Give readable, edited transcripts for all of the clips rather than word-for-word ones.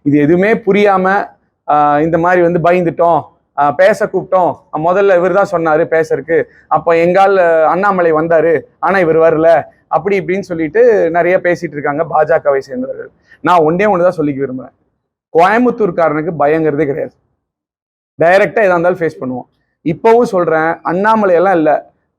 இது எதுவுமே புரியாம இந்த மாதிரி வந்து பயந்துட்டோம், பேச கூப்பிட்டோம், முதல்ல இவர் தான் சொன்னாரு பேசறதுக்கு, அப்போ எங்கால் அண்ணாமலை வந்தாரு ஆனா இவர் வரல, அப்படி இப்படின்னு சொல்லிட்டு நிறைய பேசிட்டு இருக்காங்க பாஜகவை சேர்ந்தவர்கள். நான் ஒன்னே ஒண்ணுதான் சொல்லிக்க விரும்புறேன், கோயம்புத்தூர்காரனுக்கு பயங்கிறதே கிடையாது. டைரக்டா எதா இருந்தாலும் ஃபேஸ் பண்ணுவோம். இப்பவும் சொல்றேன், அண்ணாமலை எல்லாம் இல்ல,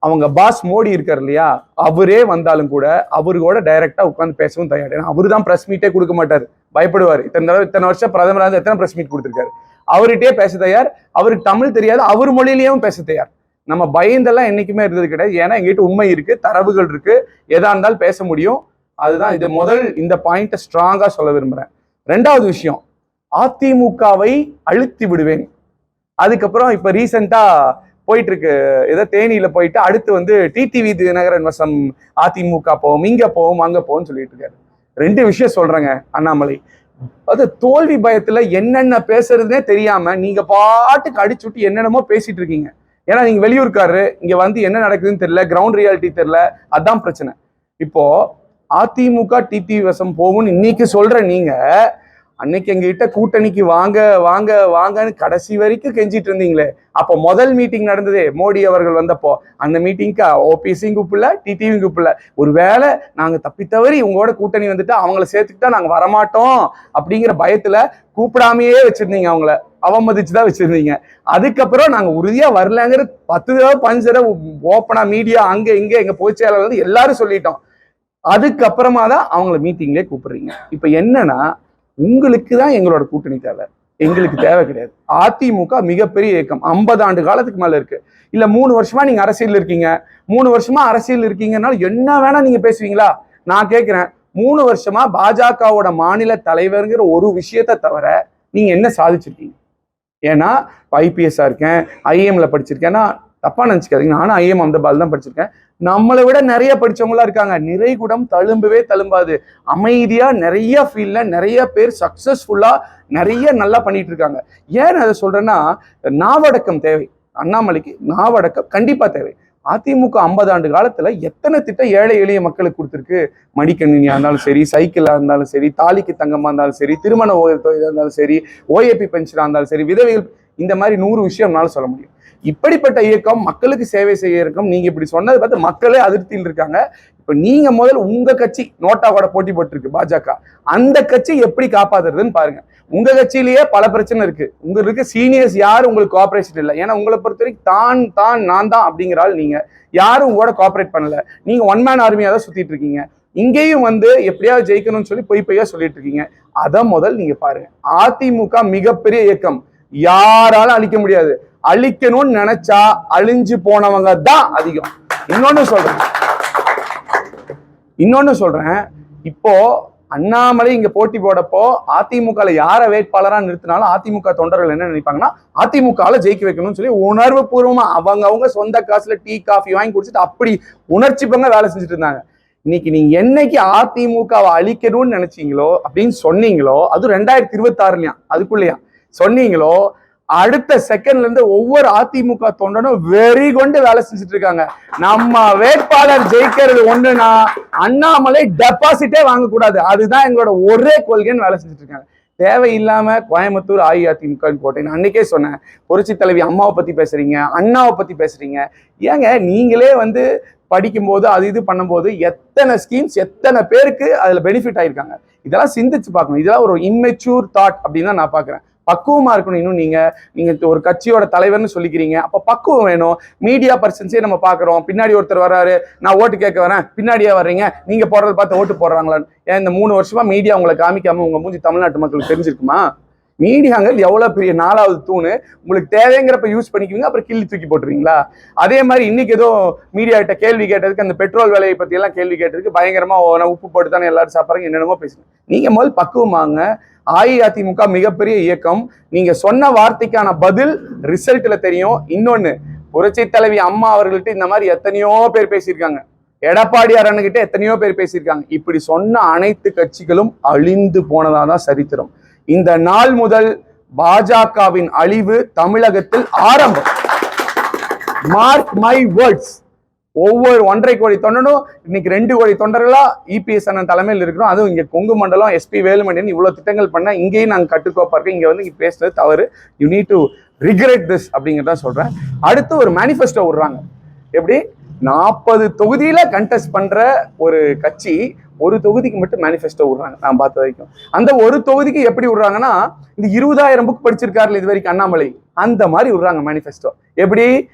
அவங்க பாஸ் மோடி இருக்காரு இல்லையா, அவரே வந்தாலும் கூட அவரு கூட டைரக்டா உட்காந்து பேசவும் தயார். ஏன்னா அவரு தான் பிரஸ் மீட்டே கொடுக்க மாட்டாரு, பயப்படுவார். இத்தனை வருஷம் பிரதமராக இருந்து எத்தனை பிரஸ் மீட் கொடுத்துருக்காரு, அவர்கிட்டயே பேச தயார். அவருக்கு தமிழ் தெரியாது, அவர் மொழியிலேயும் பேச தயார். நம்ம பயந்தெல்லாம் என்னைக்குமே இருந்தது கிடையாது. ஏன்னா எங்கிட்ட உண்மை இருக்கு, தரவுகள் இருக்கு, எதா இருந்தாலும் பேச முடியும். அதுதான் இது முதல் இந்த பாயிண்ட ஸ்ட்ராங்கா சொல்ல விரும்புறேன். ரெண்டாவது விஷயம், அதிமுகவை அழுத்தி விடுவேன். அதுக்கப்புறம் இப்ப ரீசெண்டா போயிட்டு இருக்கு, ஏதோ தேனியில போயிட்டு அடுத்து வந்து டிடிவி தினகரன் வசம் அதிமுக போவோம், இங்க போவோம் அங்க போவோம் சொல்லிட்டு இருக்காரு. ரெண்டு விஷயம் சொல்றேங்க அண்ணாமலை, அது தோல்வி பயத்துல என்னென்ன பேசுறதுனே தெரியாம நீங்க பாட்டுக்கு அடிச்சுட்டு என்னென்னமோ பேசிட்டு இருக்கீங்க. ஏன்னா நீங்க வெளியூர்காரரு, இங்க வந்து என்ன நடக்குதுன்னு தெரியல, கிரவுண்ட் ரியாலிட்டி தெரியல, அதான் பிரச்சனை. இப்போ அதிமுக டிடிவி வசம் போகும்னு இன்னைக்கு சொல்ற நீங்க, அன்னைக்கு எங்ககிட்ட கூட்டணிக்கு வாங்க வாங்க வாங்கன்னு கடைசி வரைக்கும் கெஞ்சிட்டு இருந்தீங்களே. அப்போ முதல் மீட்டிங் நடந்ததே மோடி அவர்கள் வந்தப்போ, அந்த மீட்டிங்க்கு ஓபிசியும் கூப்பிடல, டிடிவியும் கூப்பிடல. ஒருவேளை நாங்க தப்பித்தவறி உங்களோட கூட்டணி வந்துட்டா அவங்கள சேர்த்துக்கிட்டா நாங்க வரமாட்டோம் அப்படிங்கிற பயத்துல கூப்பிடாமையே வச்சிருந்தீங்க, அவங்கள அவமதிச்சுதான் வச்சிருந்தீங்க. அதுக்கப்புறம் நாங்க உறுதியா வரலங்கிற 10 தடவை 5 தடவை ஓப்பனா மீடியா அங்க இங்க எங்க பொதுச்செயலாளர் வந்து எல்லாரும் சொல்லிட்டோம். அதுக்கப்புறமா தான் அவங்கள மீட்டிங்லேயே கூப்பிடுறீங்க. இப்ப என்னன்னா, உங்களுக்கு தான் எங்களோட கூட்டணி தேவை, எங்களுக்கு தேவை கிடையாது. அதிமுக மிகப்பெரிய இயக்கம், 50 ஆண்டு காலத்துக்கு மேல இருக்கு. இல்ல 3 வருஷமா நீங்க அரசியல் இருக்கீங்க, 3 வருஷமா அரசியல் இருக்கீங்கன்னால என்ன வேணா நீங்க பேசுவீங்களா? நான் கேட்கிறேன், 3 வருஷமா பாஜகவோட மாநில தலைவர்ங்கிற ஒரு விஷயத்தை தவிர நீங்க என்ன சாதிச்சிருக்கீங்க? ஏன்னா ஐபிஎஸ்ஸா இருக்கேன், ஐஎம்ல படிச்சிருக்கேன்னா தப்பா நினைச்சுக்காதீங்க, நானும் ஐஎம் அஹமதாபாத் தான் படிச்சிருக்கேன். நம்மளை விட நிறைய படிச்சவங்களா இருக்காங்க. நிறைகுடம் தழும்பவே தழும்பாது. அமைதியா நிறைய ஃபீல்ட்ல நிறைய பேர் சக்சஸ்ஃபுல்லா நிறைய நல்லா பண்ணிட்டு இருக்காங்க. ஏன் அதை சொல்றேன்னா, நாவடக்கம் தேவை. அண்ணாமலைக்கு நாவடக்கம் கண்டிப்பா தேவை. அதிமுக 50 ஆண்டு காலத்துல எத்தனை திட்டம் ஏழை எளிய மக்களுக்கு கொடுத்துருக்கு. மடிக்கணினியா இருந்தாலும் சரி, சைக்கிளா இருந்தாலும் சரி, தாலிக்கு தங்கமா இருந்தாலும் சரி, திருமண தொகையா இருந்தாலும் சரி, ஓஏபி பென்ஷனா இருந்தாலும் சரி, விதவைகள், இந்த மாதிரி 100 விஷயம்னால சொல்ல முடியும். இப்படிப்பட்ட இயக்கம், மக்களுக்கு சேவை செய்ய இருக்கும். நீங்க இப்படி சொன்னதை பார்த்து மக்களே அதிருப்தியில் இருக்காங்க. இப்ப நீங்க முதல்ல உங்க கட்சி நோட்டாவோட போட்டி போட்டிருக்கு பாஜக, அந்த கட்சி எப்படி காப்பாத்துறதுன்னு பாருங்க. உங்க கட்சியிலேயே பல பிரச்சனை இருக்கு. உங்களுக்கு சீனியர்ஸ் யாரும் உங்களுக்கு கோஆபரேஷன் இல்லை. ஏன்னா உங்களை பொறுத்த வரைக்கும் நான் தான் அப்படிங்கிறாள். நீங்க யாரும் உங்களோட கோஆபரேட் பண்ணல. நீங்க ஒன் மேன் ஆர்மியா தான் சுத்திட்டு இருக்கீங்க. இங்கேயும் வந்து எப்படியாவது ஜெயிக்கணும்னு சொல்லி பொய்யா சொல்லிட்டு இருக்கீங்க. அதை முதல் நீங்க பாருங்க. அதிமுக மிகப்பெரிய இயக்கம், யாராலும் அழிக்க முடியாது. அழிக்கணும்னு நினைச்சா அழிஞ்சு போனவங்க தான் அதிகம். இன்னொன்னு சொல்றேன், இப்போ அண்ணாமலை இங்க போட்டி போடப்போ அதிமுக யார வேட்பாளரா நிறுத்தினாலும் அதிமுக தொண்டர்கள் என்ன நினைப்பாங்கன்னா, அதிமுக ஜெயிக்க வைக்கணும்னு சொல்லி உணர்வு பூர்வமா அவங்க சொந்த காசுல டீ காஃபி வாங்கி குடிச்சிட்டு அப்படி உணர்ச்சி பங்க வேலை செஞ்சுட்டு இருந்தாங்க. இன்னைக்கு நீங்க என்னைக்கு அதிமுகவை அழிக்கணும்னு நினைச்சீங்களோ அப்படின்னு சொன்னீங்களோ, அது 2026 அதுக்குள்ளயா சொன்னீங்களோ, அடுத்த செகண்ட்ல இருந்து ஒவ்வொரு அதிமுக தொண்டனும் வெறி கொண்டு வேலை செஞ்சுட்டு இருக்காங்க. நம்ம வேட்பாளர் ஜெயிக்கிறது ஒண்ணுனா அண்ணாமலை டெபாசிட்டே வாங்கக்கூடாது, அதுதான் எங்களோட ஒரே கொள்கைன்னு வேலை செஞ்சுட்டு இருக்காங்க. தேவையில்லாம கோயம்புத்தூர் அஇஅதிமுக கோட்டை. நான் அன்னைக்கே சொன்னேன், புரட்சி தலைவி அம்மாவை பத்தி பேசுறீங்க, அண்ணாவை பத்தி பேசுறீங்க. ஏங்க நீங்களே வந்து படிக்கும்போது அது இது பண்ணும்போது எத்தனை ஸ்கீம்ஸ் எத்தனை பேருக்கு அதுல பெனிஃபிட் ஆயிருக்காங்க. இதெல்லாம் சிந்திச்சு பார்க்கணும். இதெல்லாம் ஒரு இம்மெச்சூர் தாட் அப்படின்னு தான் நான் பாக்குறேன். பக்குவமா இருக்கணும். இன்னும் நீங்க ஒரு கட்சியோட தலைவர்னு சொல்லிக்கிறீங்க, அப்ப பக்குவம் வேணும். மீடியா பர்சன்ஸே நம்ம பாக்குறோம், பின்னாடி ஒருத்தர் வர்றாரு, நான் ஓட்டு கேட்க வரேன், பின்னாடியே வர்றீங்க, நீங்க போடுறத பார்த்து ஓட்டு போடுறாங்களான்னு. ஏன் இந்த 3 வருஷமா மீடியா உங்களை காமிக்காம உங்க மூஞ்சி தமிழ்நாட்டு மக்களுக்கு தெரிஞ்சிருக்குமா? மீடியாங்கள் எவ்வளவு பெரிய 4வது தூணு. உங்களுக்கு தேவைங்கிறப்ப யூஸ் பண்ணிக்குவீங்க, அப்புறம் கிள்ளி தூக்கி போட்டுருவீங்களா? அதே மாதிரி இன்னைக்கு ஏதோ மீடியா கிட்ட கேள்வி கேட்டதுக்கு, அந்த பெட்ரோல் விலையை பத்தி எல்லாம் கேள்வி கேட்டதுக்கு பயங்கரமா உப்பு போட்டு தானே எல்லாரும் சாப்பிட்றாங்க, என்னென்னமோ பேசுங்க. நீங்க முதல் பக்குவமாங்க. அஇஅதிமுக மிகப்பெரிய இயக்கம். நீங்க சொன்ன வார்த்தைக்கான பதில் ரிசல்ட்ல தெரியும். இன்னொன்னு, புரட்சி தலைவி அம்மா அவர்கள்ட்ட இந்த மாதிரி எத்தனையோ பேர் பேசியிருக்காங்க, எடப்பாடியார் அண்ணகிட்ட எத்தனையோ பேர் பேசியிருக்காங்க. இப்படி சொன்ன அனைத்து கட்சிகளும் அழிந்து போனதாதான் சரித்திரம். இந்த நாள் முதல் பாஜகவின் அழிவு தமிழகத்தில் ஆரம்பம். Mark my words. ஒவ்வொரு 1.5 கோடி தொண்டனும் இன்னைக்கு 2 கோடி தொண்டர்களா இபிஎஸ் அண்ணன் தலைமையில் இருக்கிறோம். அதுவும் இங்க கொங்கு மண்டலம் எஸ்பி வேலுமணியன் இவ்வளவு திட்டங்கள் பண்ண இங்கேயும் நாங்க கட்டுக்கோப்பா இருக்கோம். இங்க வந்து பேசுறது தவறு. You need to regret this அப்படிங்கிறத சொல்றேன். அடுத்து ஒரு மேனிஃபெஸ்டோ விடுறாங்க. எப்படி 40 தொகுதியில கண்டெஸ்ட் பண்ற ஒரு கட்சி ஒரு தொகுதிக்கு மட்டும் மேனிஃபெஸ்டோ விடுறாங்க. நான் பார்த்த வரைக்கும் அந்த ஒரு தொகுதிக்கு எப்படி விடுறாங்கன்னா, இந்த 20,000 புக் படிச்சிருக்காருல இது வரைக்கும் அண்ணாமலை, அந்த மாதிரி விடுறாங்க மேனிஃபெஸ்டோ. எப்படி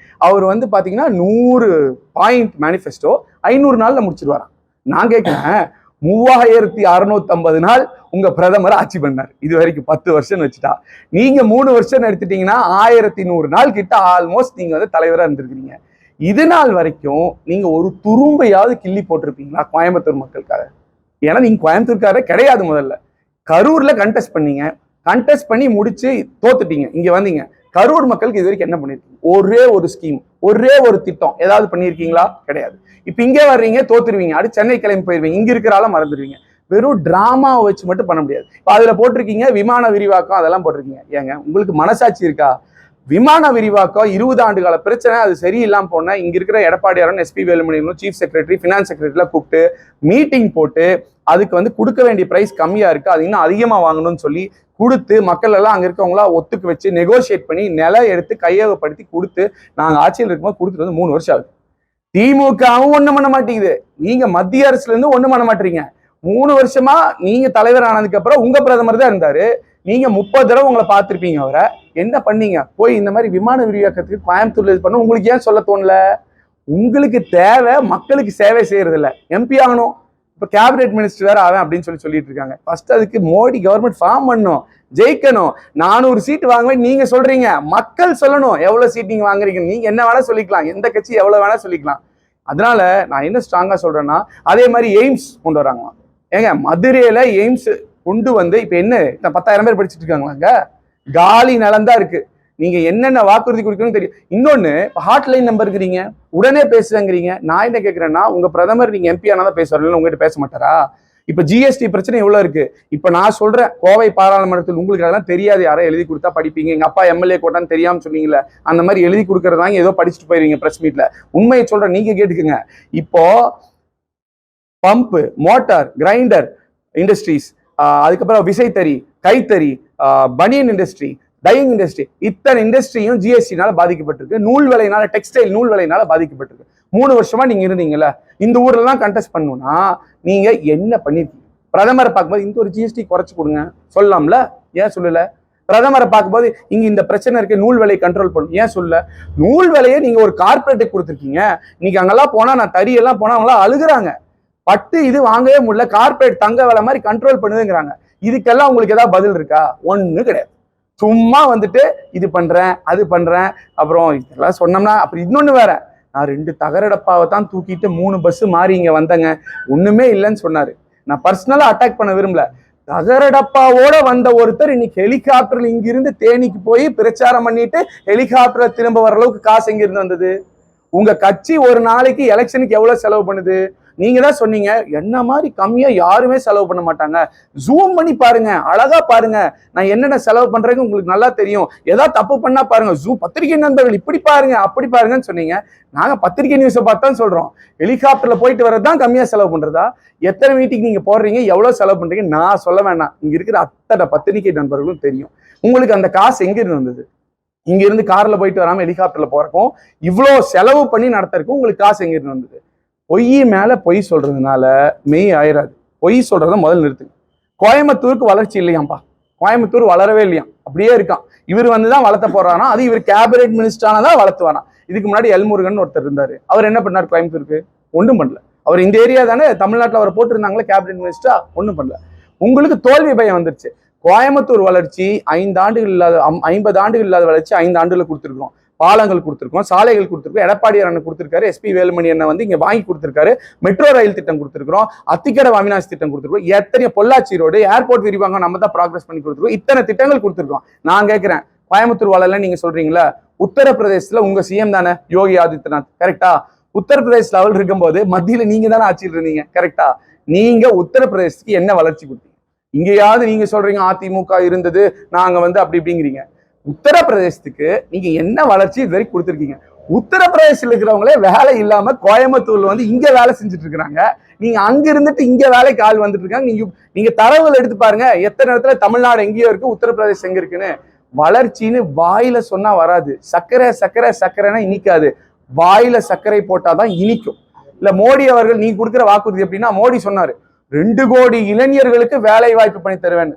அவர் வந்து பாத்தீங்கன்னா 100 பாயிண்ட் மேனிஃபெஸ்டோ 500 நாள்ல முடிச்சிருவாராம். நான் கேட்கிறேன், 3650 நாள் உங்க பிரதமர் ஆட்சி பண்ணார். இது வரைக்கும் 10 வருஷம் வச்சுட்டா, நீங்க 3 வருஷம் எடுத்துட்டீங்கன்னா 1100 நாள் கிட்ட ஆல்மோஸ்ட் நீங்க வந்து தலைவரா இருந்திருக்கீங்க. இது நாள் வரைக்கும் நீங்க ஒரு துரும்பையாவது கிள்ளி போட்டிருப்பீங்களா கோயம்புத்தூர் மக்களுக்காக? ஏன்னா நீங்க கோயம்புத்தூர்காரே கிடையாது. முதல்ல கரூர்ல கண்டெஸ்ட் பண்ணீங்க, கண்டெஸ்ட் பண்ணி முடிச்சு தோத்துட்டீங்க, இங்க வந்தீங்க. கரூர் மக்களுக்கு இது வரைக்கும் என்ன பண்ணிருக்கீங்க? ஒரே ஒரு ஸ்கீம், ஒரே ஒரு திட்டம் ஏதாவது பண்ணிருக்கீங்களா? கிடையாது. இப்ப இங்கே வர்றீங்க, தோத்துருவீங்க, அடுத்து சென்னை கிளம்பி போயிருவீங்க, இங்க இருக்கிறால மறந்துடுவீங்க. வெறும் டிராமாவை வச்சு மட்டும் பண்ண முடியாது. இப்ப அதுல போட்டிருக்கீங்க விமான விரிவாக்கம், அதெல்லாம் போட்டிருக்கீங்க. ஏங்க உங்களுக்கு மனசாட்சி இருக்கா? விமான விரிவாக்கம் 20 ஆண்டு கால பிரச்சனை, அது சரியில்லாம போன இங்க இருக்கிற எடப்பாடியாரும் எஸ்பி வேலுமணியனும் சீஃப் செக்ரட்டரி ஃபினான்ஸ் செக்ரட்டரிலாம் கூப்பிட்டு மீட்டிங் போட்டு அதுக்கு வந்து கொடுக்க வேண்டிய பிரைஸ் கம்மியா இருக்கு, அது இன்னும் அதிகமா வாங்கணும்னு சொல்லி கொடுத்து மக்கள் எல்லாம் அங்க இருக்கவங்களா ஒத்துக்கு வச்சு நெகோசியேட் பண்ணி நிலம் எடுத்து கையகப்படுத்தி கொடுத்து நாங்க ஆட்சியில் இருக்கும்போது கொடுத்துட்டு வந்து 3 வருஷம் ஆகுது. திமுகவும் ஒண்ணும் பண்ண மாட்டேங்குது, நீங்க மத்திய அரசுல இருந்து ஒண்ணும் பண்ண மாட்டீங்க. 3 வருஷமா நீங்க தலைவர் ஆனதுக்கு அப்புறம் உங்க பிரதமர் தான் இருந்தாரு. நீங்க 30 தடவை உங்களை பார்த்திருப்பீங்க. அவரை என்ன பண்ணீங்க? போய் இந்த மாதிரி விமான விரிவாக்கத்துக்கு கோயம்புத்தூர்ல இது பண்ண உங்களுக்கு ஏன் சொல்ல தோணல? உங்களுக்கு தேவை மக்களுக்கு சேவை செய்யறது இல்ல, எம்பி ஆகணும். இப்ப கேபினெட் மினிஸ்டர் வேற ஆவேன் அப்படின்னு சொல்லிட்டு இருக்காங்க. ஃபர்ஸ்ட் அதுக்கு மோடி கவர்மெண்ட் ஃபார்ம் பண்ணணும், ஜெயிக்கணும். 400 சீட் வாங்குவேன் நீங்க சொல்றீங்க, மக்கள் சொல்லணும் எவ்வளவு சீட் நீங்க வாங்குறீங்க. நீங்க என்ன வேணா சொல்லிக்கலாம், எந்த கட்சி எவ்வளவு வேணா சொல்லிக்கலாம். அதனால நான் என்ன ஸ்ட்ராங்கா சொல்றேன்னா, அதே மாதிரி எய்ம்ஸ் கொண்டு வராங்க. ஏங்க மதுரையில எய்ம்ஸ் கொண்டு வந்து இப்ப என்ன 10,000 பேர் படிச்சுட்டு இருக்காங்களாங்க? காலி நிலம் தான் இருக்கு. நீங்க என்னென்ன வாக்குறுதி கொடுக்கணும்னு தெரியும். இன்னொன்னு, ஹாட்லைன் நம்பர் இருக்கிறீங்க, உடனே பேசுறேங்கிறீங்க. நான் என்ன கேட்கிறேன்னா, உங்க பிரதமர் நீங்க எம்பி ஆனாதான் பேசுவார், உங்ககிட்ட பேச மாட்டாரா? இப்ப ஜிஎஸ்டி பிரச்சனை எவ்வளவு இருக்கு. இப்ப நான் சொல்றேன், கோவை பாராளுமன்றத்தில் உங்களுக்கு அதெல்லாம் தெரியாது, யாரோ எழுதி கொடுத்தா படிப்பீங்க. எங்க அப்பா எம்எல்ஏ கோட்டான்னு தெரியாம சொன்னீங்களே, அந்த மாதிரி எழுதி கொடுக்கறதாங்க ஏதோ படிச்சுட்டு போயிருவீங்க பிரஸ் மீட்ல. உண்மையை சொல்றேன், நீங்க கேட்டுக்குங்க. இப்போ பம்பு, மோட்டார், கிரைண்டர் இண்டஸ்ட்ரீஸ், அதுக்கப்புறம் விசைத்தறி, கைத்தறி, பனியன் இண்டஸ்ட்ரி, டையிங் இண்டஸ்ட்ரி, இத்தனை இண்டஸ்ட்ரியும் ஜிஎஸ்டினால பாதிக்கப்பட்டிருக்கு. நூல் விலையினால, டெக்ஸ்டைல் நூல் விலையினால பாதிக்கப்பட்டிருக்கு. 3 வருஷமா நீங்க இருந்தீங்கல்ல, இந்த ஊர்ல தான் கண்டெஸ்ட் பண்ணணும்னா நீங்க என்ன பண்ணிருக்கீங்க? பிரதமரை பார்க்கும்போது இந்த ஒரு ஜிஎஸ்டி குறைச்சு கொடுங்க சொல்லலாம்ல, ஏன் சொல்லல? பிரதமரை பார்க்கும்போது இங்க இந்த பிரச்சனை இருக்கு, நூல் விலையை கண்ட்ரோல் பண்ணும், ஏன் சொல்லல? நூல் விலையை நீங்க ஒரு கார்பரேட்டுக்கு கொடுத்துருக்கீங்க. இன்னைக்கு அங்கெல்லாம் போனா, நான் தறியெல்லாம் போனா அவங்களாம் அழுகுறாங்க. பட்டு இது வாங்கவே முடியல, கார்பரேட் தங்க விலை மாதிரி கண்ட்ரோல் பண்ணுதுங்கிறாங்க. இதுக்கெல்லாம் உங்களுக்கு ஏதாவது பதில் இருக்கா? ஒண்ணு கிடையாது. சும்மா வந்துட்டு இது பண்றேன், அது பண்றேன், அப்புறம் இதெல்லாம் சொன்னோம்னா அப்புறம் இன்னொன்னு வேற, நான் 2 தகரடப்பாவை தான் தூக்கிட்டு 3 பஸ் மாறி இங்க வந்தேங்க, ஒண்ணுமே இல்லைன்னு சொன்னாரு. நான் பர்சனலா அட்டாக் பண்ண விரும்பல. தகரடப்பாவோட வந்த ஒருத்தர் இன்னைக்கு ஹெலிகாப்டர்ல இங்கிருந்து தேனிக்கு போய் பிரச்சாரம் பண்ணிட்டு ஹெலிகாப்டர்ல திரும்ப வர அளவுக்கு காசு எங்க இருந்து வந்தது? உங்க கட்சி ஒரு நாளைக்கு எலெக்ஷனுக்கு எவ்வளவு செலவு பண்ணுது? நீங்க தான் சொன்னீங்க, என்ன மாதிரி கம்மியா யாருமே செலவு பண்ண மாட்டாங்க, ஜூம் பண்ணி பாருங்க, அழகா பாருங்க, நான் என்னென்ன செலவு பண்றேன்னு உங்களுக்கு நல்லா தெரியும், ஏதாவது தப்பு பண்ணா பாருங்க, ஜூம் பத்திரிகை நண்பர்கள் இப்படி பாருங்க அப்படி பாருங்கன்னு சொன்னீங்க. நாங்க பத்திரிகை நியூஸை பார்த்தான் சொல்றோம். ஹெலிகாப்டர்ல போயிட்டு வரதான் கம்மியா செலவு பண்றதா? எத்தனை மீட்டிங் நீங்க போடுறீங்க, எவ்வளவு செலவு பண்றீங்க நான் சொல்ல வேணாம், இங்க இருக்கிற அத்தனை பத்திரிகை நண்பர்களும் தெரியும். உங்களுக்கு அந்த காசு எங்க இருந்து வந்தது? இங்க இருந்து கார்ல போயிட்டு வராம ஹெலிகாப்டர்ல போறக்கும், இவ்வளவு செலவு பண்ணி நடத்திருக்கும், உங்களுக்கு காசு எங்க இருந்து வந்தது? பொய் மேல பொய் சொல்றதுனால மெய் ஆயிராது. பொய் சொல்றத முதல் நிறுத்துங்க. கோயம்புத்தூருக்கு வளர்ச்சி இல்லையாம்பா, கோயம்புத்தூர் வளரவே இல்லையாம், அப்படியே இருக்கான். இவர் வந்துதான் வளர்த்த போறானா, அது இவர் கேபினெட் மினிஸ்டரானதான் வளர்த்து வரான். இதுக்கு முன்னாடி எல்முருகன் ஒருத்தர் இருந்தாரு, அவர் என்ன பண்ணார் கோயம்புத்தூருக்கு? ஒன்றும் பண்ணல. அவர் இந்த ஏரியா தானே, தமிழ்நாட்டில் அவரை போட்டிருந்தாங்களே கேபினெட் மினிஸ்டரா, ஒன்றும் பண்ணல. உங்களுக்கு தோல்வி பயம் வந்துருச்சு. கோயம்புத்தூர் வளர்ச்சி 5 ஆண்டுகள் இல்லாத 50 ஆண்டுகள் இல்லாத வளர்ச்சி 5 ஆண்டுல கொடுத்துருக்கோம். பாலங்கள் கொடுத்துருக்கோம், சாலைகள் கொடுத்துருக்கோம், எடப்பாடியார் அண்ணன் கொடுத்துருக்காரு, எஸ்பி வேலுமணி அண்ணன் வந்து இங்க வாங்கி கொடுத்துருக்காரு, மெட்ரோ ரயில் திட்டம் கொடுத்துருக்கோம், அத்திக்கடை அவினாசி திட்டம் கொடுத்துருக்கோம், எத்தனை பொள்ளாச்சி ரோடு, ஏர்போர்ட் விரிவாங்க நம்ம தான் ப்ராக்ரஸ் பண்ணி கொடுத்துருக்கோம், இத்தனை திட்டங்கள் கொடுத்துருக்கோம். நான் கேட்கிறேன், கோயம்புத்தூர் வளரல நீங்க சொல்றீங்களா? உத்தரப்பிரதேசத்துல உங்க சிஎம் தானே யோகி ஆதித்யநாத், கரெக்டா? உத்தரப்பிரதேச லெவல் இருக்கும்போது மத்தியில நீங்க தானே ஆட்சியில் இருந்தீங்க, கரெக்டா? நீங்க உத்தரப்பிரதேசத்துக்கு என்ன வளர்ச்சி கொடுத்தீங்க? இங்கேயாவது நீங்க சொல்றீங்க அதிமுக இருந்தது, நாங்க வந்து அப்படி இப்படிங்கிறீங்க. உத்தரப்பிரதேசத்துக்கு நீங்க என்ன வளர்ச்சி இது வரைக்கும் கொடுத்துருக்கீங்க? உத்தரப்பிரதேசில் இருக்கிறவங்களே வேலை இல்லாம கோயம்புத்தூர்ல வந்து இங்க வேலை செஞ்சுட்டு இருக்கிறாங்க. நீங்க அங்க இருந்துட்டு இங்க வேலைக்கு ஆள் வந்துட்டு இருக்காங்க. நீங்க தரவுகள் எடுத்து பாருங்க, எத்தனை இடத்துல தமிழ்நாடு எங்கேயோ இருக்கு, உத்தரப்பிரதேசம் எங்க இருக்குன்னு. வளர்ச்சின்னு வாயில சொன்னா வராது. சர்க்கரை சர்க்கரை சர்க்கரைனா இனிக்காது, வாயில சர்க்கரை போட்டாதான் இனிக்கும். இல்ல மோடி அவர்கள் நீ கொடுக்குற வாக்குறுதி எப்படின்னா, மோடி சொன்னாரு 2 கோடி இளைஞர்களுக்கு வேலை வாய்ப்பு பண்ணி தருவேன்னு.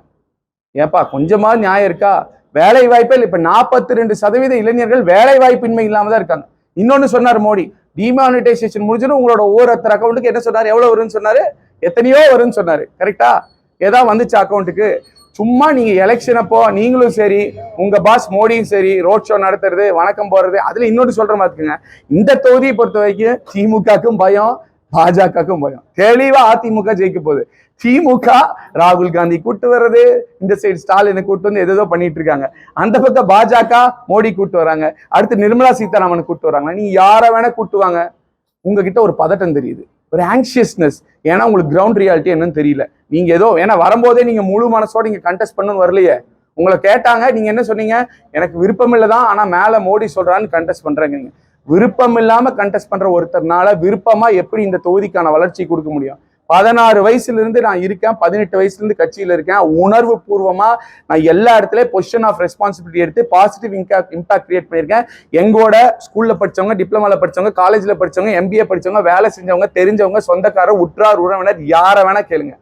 ஏப்பா கொஞ்சமா நியாயம் இருக்கா? வேலை வாய்ப்பே இல்லை. இப்ப 42% இளைஞர்கள் வேலை வாய்ப்பின்மை இல்லாம தான் இருக்காங்க. இன்னொன்னு சொன்னார் மோடி, டிமானிட்டைசேஷன் முடிஞ்சுன்னு உங்களோட ஒவ்வொருத்தர் அக்கௌண்ட்டுக்கு என்ன சொன்னாரு, எவ்வளவு வரும்னு சொன்னாரு, எத்தனையோ வரும்னு சொன்னாரு. கரெக்டா? ஏதாவது வந்துச்சு அக்கௌண்ட்டுக்கு? சும்மா நீங்க எலெக்ஷன் அப்போ நீங்களும் சரி, உங்க பாஸ் மோடியும் சரி, ரோட் ஷோ நடத்துறது, வணக்கம் போறது. அதுல இன்னொன்று சொல்ற மாதிரிங்க, இந்த தொகுதியை பொறுத்த வரைக்கும் திமுகக்கும் பயம், பாஜகவுக்கும் பயம். தெளிவா அதிமுக ஜெயிக்க போகுது. திமுக ராகுல் காந்தி கூட்டு வர்றது, இந்த சைடு ஸ்டாலினை கூட்டு வந்து எதோ பண்ணிட்டு இருக்காங்க. அந்த பக்கம் பாஜக மோடி கூட்டு வராங்க, அடுத்து நிர்மலா சீதாராமன் கூட்டு வராங்க. நீ யாரை வேணா கூட்டுவாங்க, உங்ககிட்ட ஒரு பதட்டம் தெரியுது, ஒரு ஆங்ஷியஸ்னஸ். ஏன்னா உங்களுக்கு கிரவுண்ட் ரியாலிட்டி என்னன்னு தெரியல. நீங்க ஏதோ ஏன்னா வரும்போதே நீங்க முழு மனசோட நீங்க கண்டெஸ்ட் பண்ணணும்னு வரலையே. உங்களை கேட்டாங்க, நீங்க என்ன சொன்னீங்க, எனக்கு விருப்பம் இல்லைதான், ஆனா மேல மோடி சொல்றான்னு கண்டெஸ்ட் பண்றாங்க. நீங்க விருப்பம் இல்லாம கண்டெஸ்ட் பண்ற ஒருத்தர்னால விருப்பமா எப்படி இந்த தொகுதிக்கான வளர்ச்சி கொடுக்க முடியும்? 16 வயசுல இருந்து நான் இருக்கேன், 18 வயசுல இருந்து கட்சியில இருக்கேன். உணர்வு பூர்வமா நான் எல்லா இடத்துலயும் பொசிஷன் ஆஃப் ரெஸ்பான்சிபிலிட்டி எடுத்து பாசிட்டிவ் இம்பாக்ட் கிரியேட் பண்ணியிருக்கேன். எங்கோட ஸ்கூல்ல படிச்சவங்க, டிப்ளமால படிச்சவங்க, காலேஜ்ல படிச்சவங்க, MBA படிச்சவங்க, வேலை செஞ்சவங்க, தெரிஞ்சவங்க, சொந்தக்காரர், உற்றார் உறவினர், யாரை வேணா கேளுங்க.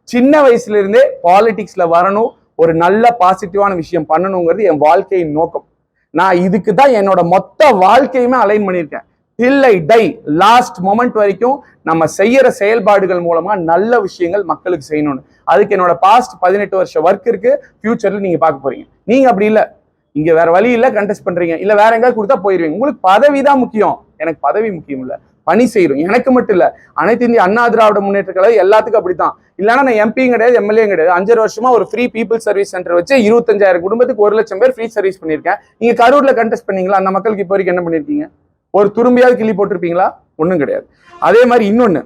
சின்ன வயசுல இருந்தே பாலிடிக்ஸ்ல வரணும், ஒரு நல்ல பாசிட்டிவான விஷயம் பண்ணணுங்கிறது என் வாழ்க்கையின் நோக்கம். நான் இதுக்கு தான் என்னோட மொத்த வாழ்க்கையுமே அலைன் பண்ணியிருக்கேன். டில் ஐ டை, லாஸ்ட் மொமெண்ட் வரைக்கும் நம்ம செய்யற செயல்பாடுகள் மூலமா நல்ல விஷயங்கள் மக்களுக்கு செய்யணும்னு. அதுக்கு என்னோட பாஸ்ட் 18 வருஷம் ஒர்க் இருக்கு, ஃபியூச்சர்ல நீங்க பார்க்க போறீங்க. நீங்க அப்படி இல்லை, இங்க வேற வழி இல்லை, கண்டெஸ்ட் பண்றீங்க, இல்ல வேற எங்காவது கொடுத்தா போயிருவீங்க. உங்களுக்கு பதவி தான் முக்கியம், எனக்கு பதவி முக்கியம் இல்ல, பணி செய்யறோம். எனக்கு மட்டும் இல்ல, அனைத்து இந்திய அண்ணா திராவிட முன்னேற்ற கழகம் எல்லாத்துக்கும் அப்படித்தான். இல்லைன்னா நான் எம்பியும் கிடையாது, எம்எல்ஏயும் கிடையாது. 5 வருஷமா ஒரு ஃப்ரீ பீப்புள் சர்வீஸ் சென்டர் வச்சு 25,000 குடும்பத்துக்கு 1 லட்சம் பேர் ஃப்ரீ சர்வீஸ் பண்ணியிருக்கேன். நீங்க கரூர்ல கண்டெஸ்ட் பண்ணீங்களா? அந்த மக்களுக்கு இப்போ வரைக்கும் என்ன பண்ணிருக்கீங்க? ஒரு துரும்பியாவது கிள்ளி போட்டிருப்பீங்களா? ஒன்றும் கிடையாது. அதே மாதிரி இன்னொன்னு,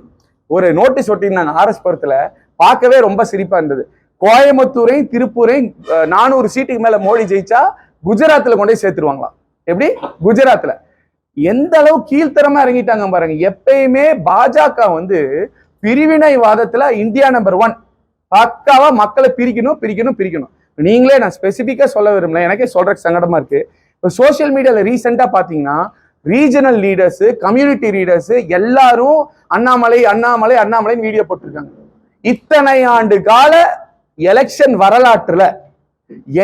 ஒரு நோட்டீஸ் ஒட்டியிருந்தாங்க ஆர்எஸ் புரத்துல, பார்க்கவே ரொம்ப சிரிப்பா இருந்தது. கோயம்புத்தூரையும் திருப்பூரையும் 400 சீட்டுக்கு மேல மோடி ஜெயிச்சா குஜராத்ல கொண்டு போய் சேர்த்துருவாங்களாம். எப்படி? குஜராத்ல. எந்த அளவு கீழ்த்தரமா இறங்கிட்டாங்க பாருங்க. எப்பயுமே பாஜக வந்து பிரிவினைவாதத்துல இந்தியா நம்பர் 1. பக்காவா மக்களை பிரிக்கணும் பிரிக்கணும் பிரிக்கணும். நீங்களே, நான் ஸ்பெசிபிக்கா சொல்ல விரும்பல, எனக்கே சொல்றதுக்கு சங்கடமா இருக்கு. இப்போ சோசியல் மீடியால ரீசெண்டா பாத்தீங்கன்னா ரீஜனல் லீடர்ஸ், கம்யூனிட்டி லீடர்ஸ் எல்லாரும் அண்ணாமலை அண்ணாமலை அண்ணாமலைன்னு வீடியோ போட்டிருக்காங்க. இத்தனை ஆண்டு கால எலெக்ஷன் வரலாற்றுல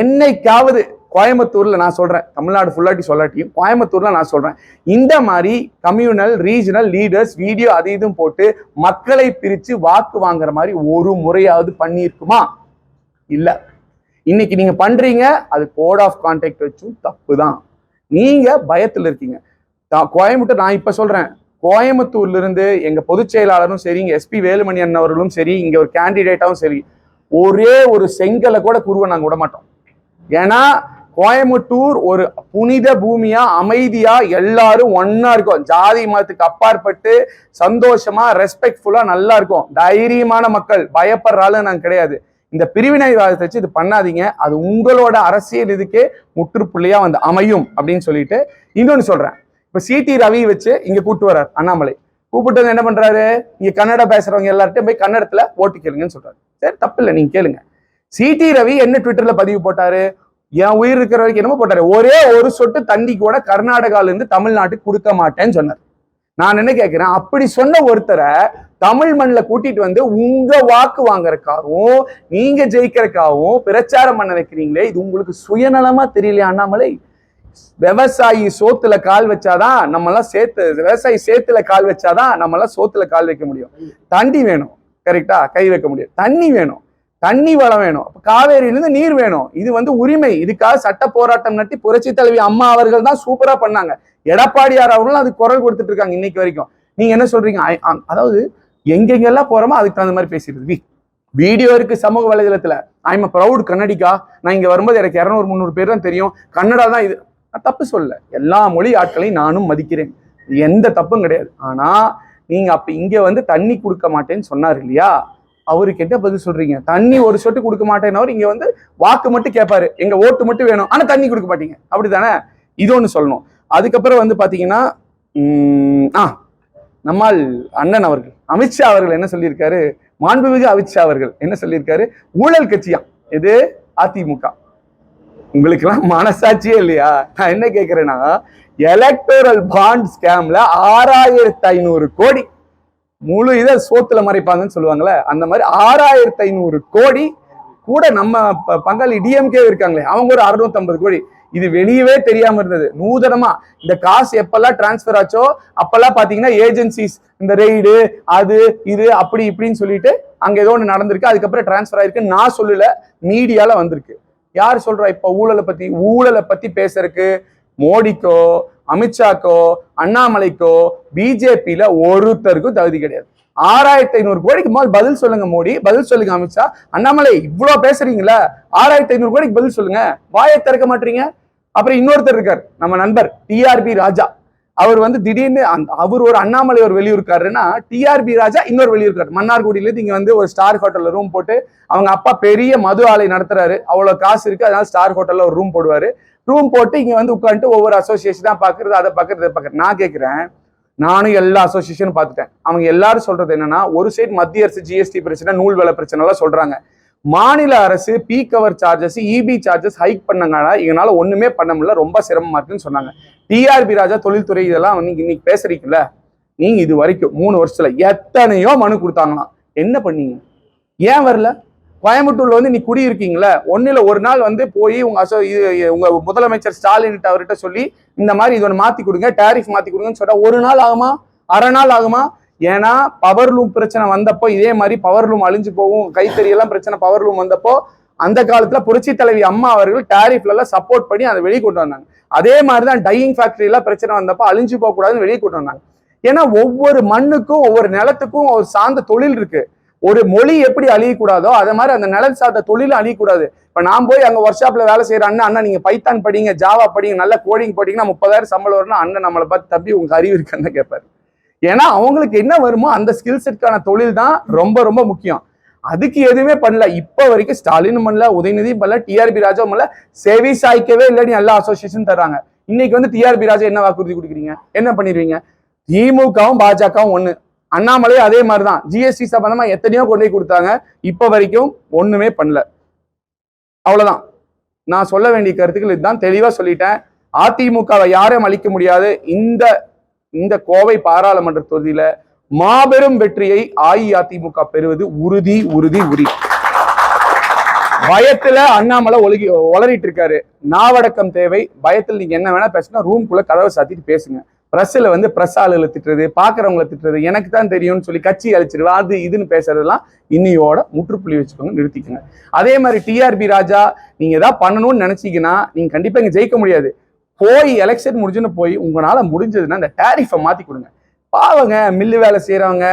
என்னைக்காவது கோயம்புத்தூர்ல, நான் சொல்றேன், தமிழ்நாடு ஃபுல்லாட்டி சொல்லாட்டியும் கோயம்புத்தூர்ல நான் சொல்றேன், இந்த மாதிரி கம்யூனல் ரீஜனல் லீடர்ஸ் வீடியோ அது இதுவும் போட்டு மக்களை பிரிச்சு வாக்கு வாங்குற மாதிரி ஒரு முறையாவது பண்ணியிருக்குமா? இல்ல. இன்னைக்கு நீங்க பண்றீங்க, அது கோட் ஆஃப் கான்டாக்ட் வச்சும் தப்பு தான். நீங்க பயத்துல இருக்கீங்க. கோயம்புத்தூர், நான் இப்ப சொல்றேன், கோயம்புத்தூர்ல இருந்து எங்க பொதுச் செயலாளரும் சரி, இங்க SP வேலுமணி அண்ணன் அவர்களும் சரி, இங்க ஒரு கேண்டிடேட்டாவும் சரி, ஒரே ஒரு செங்கலை கூட குருவை நாங்க விட மாட்டோம். ஏன்னா கோயம்புத்தூர் ஒரு புனித பூமியா, அமைதியா, எல்லாரும் ஒன்னா இருக்கும். ஜாதி மதத்துக்கு அப்பாற்பட்டு சந்தோஷமா, ரெஸ்பெக்ட்ஃபுல்லா நல்லா இருக்கும். தைரியமான மக்கள், பயப்படுற ஆளு நாங்க கிடையாது. இந்த பிரிவினைவாதத்தை வச்சு இது பண்ணாதீங்க. அது உங்களோட அரசியல் இதுக்கே முற்றுப்புள்ளியா வந்து அமையும் அப்படின்னு சொல்லிட்டு இன்னொன்னு சொல்றேன். இப்ப CT ரவி வச்சு இங்க கூட்டு வர்றாரு அண்ணாமலை. கூப்பிட்டு வந்து என்ன பண்றாரு, இங்க கன்னடா பேசுறவங்க எல்லார்ட்டையும் போய் கன்னடத்துல ஓட்டு கேளுங்கன்னு சொல்றாரு. சரி, தப்பு இல்லை, நீங்க கேளுங்க. CT ரவி என்ன ட்விட்டர்ல பதிவு போட்டாரு, என் உயிர் இருக்கிற வரைக்கும் என்னமோ போட்டாரு, ஒரே ஒரு சொட்டு தண்ணி கூட கர்நாடகால இருந்து தமிழ்நாட்டுக்கு கொடுக்க மாட்டேன்னு சொன்னார். நான் என்ன கேட்கிறேன், அப்படி சொன்ன ஒருத்தரை தமிழ் மண்ணில் கூட்டிட்டு வந்து உங்க வாக்கு வாங்குறதுக்காகவும் நீங்க ஜெயிக்கிறதுக்காகவும் பிரச்சாரம் பண்ண வைக்கிறீங்களே, இது உங்களுக்கு சுயநலமா தெரியலையா அண்ணாமலை? விவசாயி சோத்துல கால் வச்சாதான் நம்மளாம் விவசாயி சேத்துல கால் வச்சாதான் நம்மளாம் சோத்துல கால் வைக்க முடியும். தண்ணி வேணும், கரெக்டா, கை வைக்க முடியும். தண்ணி வேணும், தண்ணி வளம் வேணும், காவேரியிலிருந்து நீர் வேணும். இது வந்து உரிமை. இதுக்காக சட்ட போராட்டம் நடத்தி புரட்சி தலைவி அம்மா அவர்கள் தான் சூப்பரா பண்ணாங்க. எடப்பாடியார் அவர்களும் அது குரல் கொடுத்துட்டு இருக்காங்க இன்னைக்கு வரைக்கும். நீங்க என்ன சொல்றீங்க, அதாவது எங்கெங்கெல்லாம் போறோமோ அதுக்கு தகுந்த மாதிரி பேசிடுது. வீடியோ இருக்கு சமூக வலைதளத்துல, ஐம் அ ப்ரௌட் கன்னடிகா, நான் இங்க வரும்போது எனக்கு 200-300 பேர் தான் தெரியும், கன்னடா தான் இது. நான் தப்பு சொல்ல, எல்லா மொழி ஆட்களையும் நானும் மதிக்கிறேன், எந்த தப்பும் கிடையாது. ஆனா நீங்க அப்ப இங்க வந்து தண்ணி கொடுக்க மாட்டேன்னு சொன்னார் இல்லையா, அவருக்கு என்ன பதில் சொல்றீங்க? தண்ணி ஒரு சொட்டு கொடுக்க மாட்டேன்னு இங்க வந்து வாக்கு மட்டும் கேட்பாரு, எங்க ஓட்டு மட்டும் வேணும், ஆனா தண்ணி கொடுக்க மாட்டீங்க, அப்படித்தானே? இது ஒண்ணு சொல்லணும். அதுக்கப்புறம் வந்து பாத்தீங்கன்னா நம்மால் அண்ணன் அவர்கள் அமித்ஷா அவர்கள் என்ன சொல்லியிருக்காரு, மாண்புமிகு அமித்ஷா அவர்கள் என்ன சொல்லியிருக்காரு, ஊழல் கட்சியா இது அதிமுக. உங்களுக்கு எல்லாம் மனசாட்சியே இல்லையா? நான் என்ன கேட்கிறேன்னா, எலக்டோரல் பாண்ட் ஸ்கேம்ல 6500 கோடி, முழு இதை சோத்துல மறைப்பாங்கன்னு சொல்லுவாங்கல்ல, அந்த மாதிரி 6500 கோடி கூட நம்ம பங்காளி டிஎம்கே இருக்காங்களே அவங்க ஒரு 650 கோடி. இது வெளியவே தெரியாம இருந்தது. நூதனமா இந்த காசு எப்பெல்லாம் டிரான்ஸ்பர் ஆச்சோ அப்பெல்லாம் பாத்தீங்கன்னா ஏஜென்சிஸ் இந்த ரெய்டு அது இது அப்படி இப்படின்னு சொல்லிட்டு அங்க ஏதோ ஒன்று நடந்திருக்கு, அதுக்கப்புறம் டிரான்ஸ்பர் ஆயிருக்கு. நான் சொல்லல, மீடியால வந்திருக்கு. யார் சொல்றா இப்ப ஊழலை பத்தி பேசுறதுக்கு? மோடிக்கோ அமித்ஷாக்கோ அண்ணாமலைக்கோ பிஜேபியில ஒருத்தருக்கும் தகுதி கிடையாது. 6500 கோடிக்கு மேல் பதில் சொல்லுங்க மோடி, பதில் சொல்லுங்க அமித்ஷா. அண்ணாமலை இவ்வளவு பேசுறீங்களா, 6500 கோடிக்கு பதில் சொல்லுங்க, வாயை திறக்க மாட்டீங்க. அப்புறம் இன்னொருத்தர் இருக்கார், நம்ம நண்பர் டிஆர்பி ராஜா. அவர் வந்து திடீர்னு அவர் ஒரு அண்ணாமலை ஒரு வெளியூருக்காருன்னா, டிஆர்பி ராஜா இன்னொரு வெளியூருக்காரு. மன்னார்குடியில இருந்து இங்க வந்து ஒரு ஸ்டார் ஹோட்டல்ல ரூம் போட்டு, அவங்க அப்பா பெரிய மது ஆலை நடத்துறாரு, அவ்வளவு காசு இருக்கு, அதனால ஸ்டார் ஹோட்டல்ல ஒரு ரூம் போடுவாரு. ரூம் போட்டு இங்க வந்து உட்காந்துட்டு ஒவ்வொரு அசோசியேஷனா பாக்குறது, அதை பாக்குறது, இதை பாக்குறது. நான் கேட்கிறேன், நானும் எல்லா அசோசியேஷனும் பார்த்துட்டேன். அவங்க எல்லாரும் சொல்றது என்னன்னா, ஒரு சைடு மத்திய அரசு ஜிஎஸ்டி பிரச்சனை, நூல் விலை பிரச்சனை எல்லாம் சொல்றாங்க. மாநில அரசு பீக் அவர் சார்ஜஸ், இபி சார்ஜஸ் ஹைக் பண்ணனால எங்களால ஒண்ணுமே பண்ண முடியல, ரொம்ப சிரமமா இருக்குன்னு சொன்னாங்க. டிஆர்பி ராஜா தொழில்துறை இதெல்லாம் இன்னைக்கு பேசுறீங்கல்ல, நீங்க இது வரைக்கும் 3 வருஷத்துல எத்தனையோ மனு கொடுத்தாங்களாம், என்ன பண்ணீங்க? ஏன் வரல? கோயம்புத்தூர்ல வந்து நீ குடியிருக்கீங்களா, ஒன்னுல ஒரு நாள் வந்து போய் உங்க முதலமைச்சர் ஸ்டாலின் அவர்கிட்ட சொல்லி இந்த மாதிரி இது ஒன்று மாத்தி கொடுங்க, டாரிஃப் மாத்தி கொடுங்கன்னு சொன்னா 1 நாள் ஆகுமா, அரை நாள் ஆகுமா? ஏன்னா பவர் லூம் பிரச்சனை வந்தப்போ இதே மாதிரி பவர் லூம் அழிஞ்சு போகும், கைத்தறி எல்லாம் பிரச்சனை பவர் லூம் வந்தப்போ அந்த காலத்துல புரட்சி தலைவி அம்மா அவர்கள் டாரிஃப்ல எல்லாம் சப்போர்ட் பண்ணி அதை வெளியே கொண்டு வந்தாங்க. அதே மாதிரிதான் டையிங் ஃபேக்டரி எல்லாம் பிரச்சனை வந்தப்போ அழிஞ்சு போக கூடாதுன்னு வெளியே கொண்டு வந்தாங்க. ஏன்னா ஒவ்வொரு மண்ணுக்கும் ஒவ்வொரு நிலத்துக்கும் ஒரு சார்ந்த தொழில் இருக்கு. ஒரு மொழி எப்படி அழியக்கூடாதோ அதே மாதிரி அந்த நிலம் சார்ந்த தொழில் அழியக்கூடாது. இப்ப நான் போய் அங்க ஒர்க் ஷாப்ல வேலை செய்யற அண்ணா நீங்க பைத்தான் படிங்க, ஜாவா படிங்க, நல்ல கோடிங் படிங்கன்னா 30,000 சம்பளம் வரும்னா அண்ணன் நம்மளை பார்த்து தப்பி உங்க அறிவு இருக்குன்னு கேட்பாரு. ஏன்னா அவங்களுக்கு என்ன வருமோ அந்த ஸ்கில் செட்கான தொழில் தான் ரொம்ப ரொம்ப முக்கியம். அதுக்கு எதுவுமே பண்ணல இப்ப வரைக்கும். ஸ்டாலினும் பண்ணல, உதயநிதியும் பண்ணல, டிஆர்பி ராஜாவும் பண்ணல. செவி சாய்க்கவே இல்லைன்னு எல்லா அசோசியேஷன் தர்றாங்க. இன்னைக்கு வந்து டிஆர்பி ராஜா என்ன வாக்குறுதி கொடுக்குறீங்க, என்ன பண்ணிடுவீங்க? திமுகவும் பாஜகவும் ஒண்ணு, அண்ணாமலையும் அதே மாதிரிதான். ஜிஎஸ்டி சம்பந்தமா எத்தனையோ கொண்டு போய் கொடுத்தாங்க, இப்ப வரைக்கும் ஒண்ணுமே பண்ணல. அவ்வளவுதான் நான் சொல்ல வேண்டிய கருத்துக்கள். இதுதான், தெளிவா சொல்லிட்டேன். அதிமுகவை யாரும் அழிக்க முடியாது. இந்த கோவை பாராளுமன்ற தொகுதியில மாபெரும் வெற்றியை அஇஅதிமுக பெறுவது உறுதி உறுதி உறுதி. பயத்துல அண்ணாமலை ஒளரிட்டு இருக்காரு. நாவடக்கம் தேவை. பயத்தில் நீங்க என்ன வேணா பேசினா ரூம்குள்ள கதவை சாத்திட்டு பேசுங்க. பிரஸ்ல வந்து பிரஸ் ஆளுகளை திட்டுறது, பாக்குறவங்களை திட்டுறது, எனக்கு தான் தெரியும்னு சொல்லி கட்சி அழிச்சிருவா அது இதுன்னு பேசுறதெல்லாம் இன்னையோட முற்றுப்புள்ளி வச்சுக்கோங்க, நிறுத்திக்கோங்க. அதே மாதிரி டிஆர்பி ராஜா, நீங்க ஏதாவது பண்ணணும்னு நினைச்சீங்கன்னா நீங்க கண்டிப்பா இங்க ஜெயிக்க முடியாது. போய் எலெக்ஷன் முடிஞ்சுன்னு போய் உங்களால முடிஞ்சதுன்னா இந்த டாரிஃபை மாத்தி கொடுங்க. பாவங்க, மில்லு வேலை செய்யறவங்க,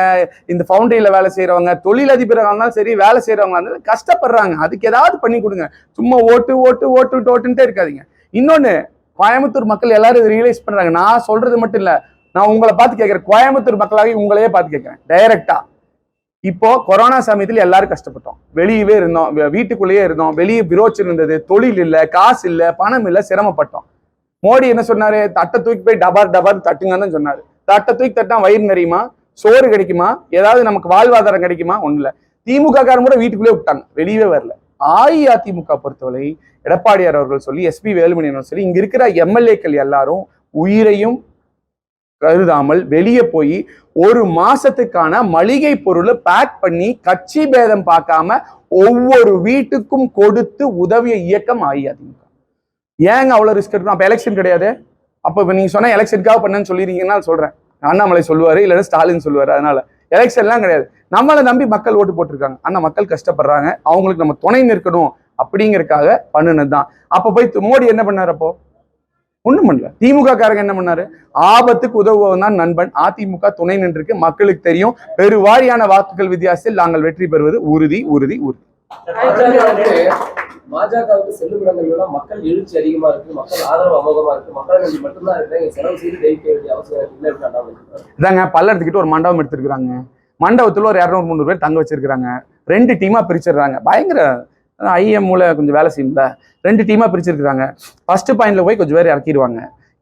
இந்த ஃபவுண்டரியில வேலை செய்யறவங்க, தொழிலதிபராக இருந்தாலும் சரி, வேலை செய்யறவங்க இருந்தாலும் கஷ்டப்படுறாங்க. அதுக்கு ஏதாவது பண்ணி கொடுங்க. சும்மா ஓட்டுன்ட்டே இருக்காதீங்க. இன்னொன்னு, கோயம்புத்தூர் மக்கள் எல்லாரும் ரியலைஸ் பண்றாங்க. நான் சொல்றது மட்டும் இல்ல, நான் உங்களை பார்த்து கேட்கிறேன், கோயம்புத்தூர் மக்களாக உங்களையே பார்த்து கேட்கிறேன் டைரக்டா. இப்போ கொரோனா சமயத்துல எல்லாரும் கஷ்டப்பட்டோம், வெளியவே இருந்தோம், வீட்டுக்குள்ளேயே இருந்தோம், வெளியே பிரோச்சு இருந்தது, தொழில் இல்ல, காசு இல்ல, பணம் இல்ல, சிரமப்பட்டோம். மோடி என்ன சொன்னாரு? தட்டை தூக்கி போய் டபார் தட்டுங்கன்னு சொன்னாரு. தட்டை தூக்கி தட்டா வயிறு நிறையுமா, சோறு கிடைக்குமா, ஏதாவது நமக்கு வாழ்வாதாரம் கிடைக்குமா? ஒண்ணு இல்ல. திமுக காரன் கூட வீட்டுக்குள்ளே விட்டாங்க, வெளியவே வரல. அஇஅதிமுக பொறுத்தவரை எடப்பாடியார் அவர்கள் சொல்லி, எஸ்பி வேலுமணி சொல்லி, இங்க இருக்கிற எம்எல்ஏக்கள் எல்லாரும் உயிரையும் கருதாமல் வெளியே போய் ஒரு மாசத்துக்கான மளிகை பொருளை பேக் பண்ணி கட்சி பேதம் பார்க்காம ஒவ்வொரு வீட்டுக்கும் கொடுத்து உதவிய இயக்கம் அஇஅதிமுக. ஏங்க அவ்வளவு ரிஸ்க் எடுக்கணும்? அப்ப எலெக்ஷன் கிடையாது. அப்ப இப்ப நீங்க சொன்ன எலெக்ஷனுக்காக பண்ணேன்னு சொல்லிருக்கீங்கன்னா சொல்றேன், அண்ணாமலை சொல்லுவாரு, இல்லைன்னா ஸ்டாலின் சொல்லுவாரு. அதனால எலெக்ஷன் எல்லாம் கிடையாது. நம்மளை நம்பி மக்கள் ஓட்டு போட்டிருக்காங்க. ஆனா மக்கள் கஷ்டப்படுறாங்க, அவங்களுக்கு நம்ம துணை நிற்கணும் அப்படிங்கறதுக்காக பண்ணுனதுதான். அப்ப போய் மோடி என்ன பண்ணாரு? அப்போ ஒண்ணும் பண்ணல. திமுக காரங்க என்ன பண்ணாரு? ஆபத்துக்கு உதவுவன் தான் நண்பன். அதிமுக துணை நின்றுருக்கு, மக்களுக்கு தெரியும். பெருவாரியான வாக்குகள் வித்தியாசத்தில் நாங்கள் வெற்றி பெறுவது உறுதி உறுதி உறுதி. பாஜகவுக்கு செல்லுமிடங்கள் மக்கள் எழுச்சி அதிகமா இருக்கு, மக்கள் ஆதரவு அமோகமா இருக்கு, மக்கள் நம்பி மட்டும்தான் இருக்கு, செலவு செய்து ஜெயிக்க வேண்டிய அவசியம் இல்லை. இதாங்க, பல்லடத்துக்கிட்ட ஒரு மண்டபம் எடுத்திருக்கிறாங்க. மண்டபத்துல ஒரு 200-300 பேர் தங்க வச்சிருக்காங்க. 2 டீமா பிரிச்சிடுறாங்க. பயங்கர ஐஎம்ல கொஞ்சம் வேலை செய்யல. 2 டீமா பிரிச்சிருக்காங்க. ஃபர்ஸ்ட் பாயிண்ட்ல போய் கொஞ்சம் பேர் இறக்கிடுவாங்க.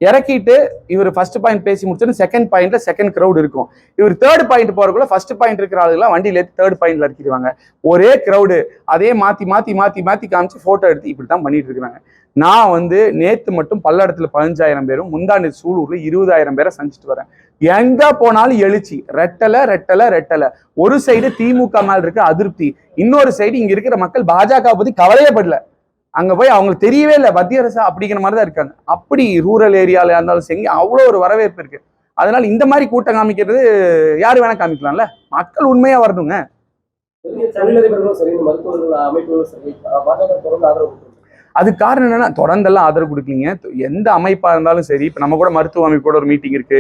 இறக்கிட்டு இவர் ஃபர்ஸ்ட் பாயிண்ட் பேசி முடிச்சுட்டு செகண்ட் பாயிண்ட்ல செகண்ட் கிரௌட் இருக்கும். இவர் தேர்ட் பாயிண்ட் போறதுக்குள்ள ஃபர்ஸ்ட் பாயிண்ட் இருக்கிற ஆளுங்களாம் வண்டியில ஏற்றி தேர்ட் பாயிண்ட்ல இறக்கிடுவாங்க. ஒரே கிரௌடு அதே மாத்தி மாத்தி மாத்தி மாத்தி காமிச்சு போட்டோ எடுத்து இப்படித்தான் பண்ணிட்டு இருக்கிறாங்க. நான் வந்து நேத்து மட்டும் பல்லடத்துல 15,000 பேரும், முந்தாண்டு சூலூர்ல 20,000 பேரை சந்திச்சுட்டு வரேன். எங்க போனாலும் எழுச்சி, ரெட்டலை ரெட்டலை ரெட்டலை. ஒரு சைடு திமுக மேல இருக்க அதிருப்தி, இன்னொரு சைடு இங்க இருக்கிற மக்கள் பாஜக பத்தி கவலையே படல. அங்க போய் அவங்களுக்கு தெரியவே இல்லை மத்திய அரசு அப்படிங்கிற மாதிரி தான் இருக்காங்க. அப்படி ரூரல் ஏரியால இருந்தாலும் சரி அவ்வளோ ஒரு வரவேற்பு இருக்கு. அதனால இந்த மாதிரி கூட்டம் காமிக்கிறது யாரு வேணா காமிக்கலாம்ல, மக்கள் உண்மையா வரணுங்க. தொழிலதிபர்களும் சரி, மருத்துவர்கள் அமைப்புகளும் சரி, பாஜக தொடர்ந்து ஆதரவு. அது காரணம் என்னன்னா தொடர்ந்தெல்லாம் ஆதரவு கொடுக்கலீங்க. எந்த அமைப்பா இருந்தாலும் சரி, இப்போ நம்ம கூட மருத்துவ அமைப்போட ஒரு மீட்டிங் இருக்கு,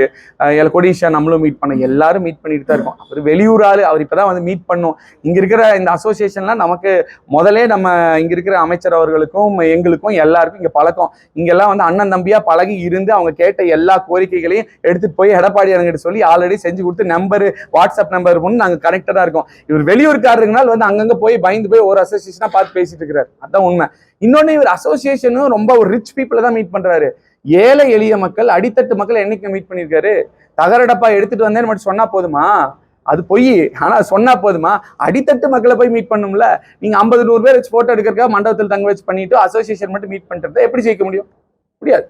கொடிஷா நம்மளும் மீட் பண்ண, எல்லாரும் மீட் பண்ணிட்டு தான் இருக்கோம். அவர் வெளியூர் ஆளு, அவர் இப்பதான் வந்து மீட் பண்ணோம். இங்க இருக்கிற இந்த அசோசியேஷன்லாம் நமக்கு முதலே நம்ம இங்க இருக்கிற அமைச்சர் அவர்களுக்கும் எங்களுக்கும் எல்லாருக்கும் இங்க பழக்கம். இங்கெல்லாம் வந்து அண்ணன் தம்பியா பழகி இருந்து அவங்க கேட்ட எல்லா கோரிக்கைகளையும் எடுத்துட்டு போய் எடப்பாடி அவங்ககிட்ட சொல்லி ஆல்ரெடி செஞ்சு கொடுத்து நம்பர், வாட்ஸ்அப் நம்பர் ஒன்று நாங்கள் கனெக்டடா இருக்கோம். இவர் வெளியூருக்காரருங்கனால வந்து அங்கங்க போய் பயந்து போய் ஒரு அசோசியேஷனா பார்த்து பேசிட்டு இருக்கிறார். அதான் உண்மை. இன்னொன்னு, இவர் அசோசியேஷனும் ரொம்ப ஒரு ரிச் பீப்புளை தான் மீட் பண்றாரு. ஏழை எளிய மக்கள், அடித்தட்டு மக்கள் என்னைக்கு மீட் பண்ணியிருக்காரு? தகரடப்பா எடுத்துட்டு வந்தேன்னு மட்டும் சொன்னா போதுமா? அது பொய். ஆனா சொன்னா போதுமா? அடித்தட்டு மக்களை போய் மீட் பண்ணும்ல. நீங்க 50-100 பேர் வச்சு போட்டோ எடுக்கிறக்கா மண்டபத்தில் தங்க வச்சு பண்ணிட்டு அசோசியேஷன் மட்டும் மீட் பண்றதை எப்படி ஜெயிக்க முடியும்? முடியாது.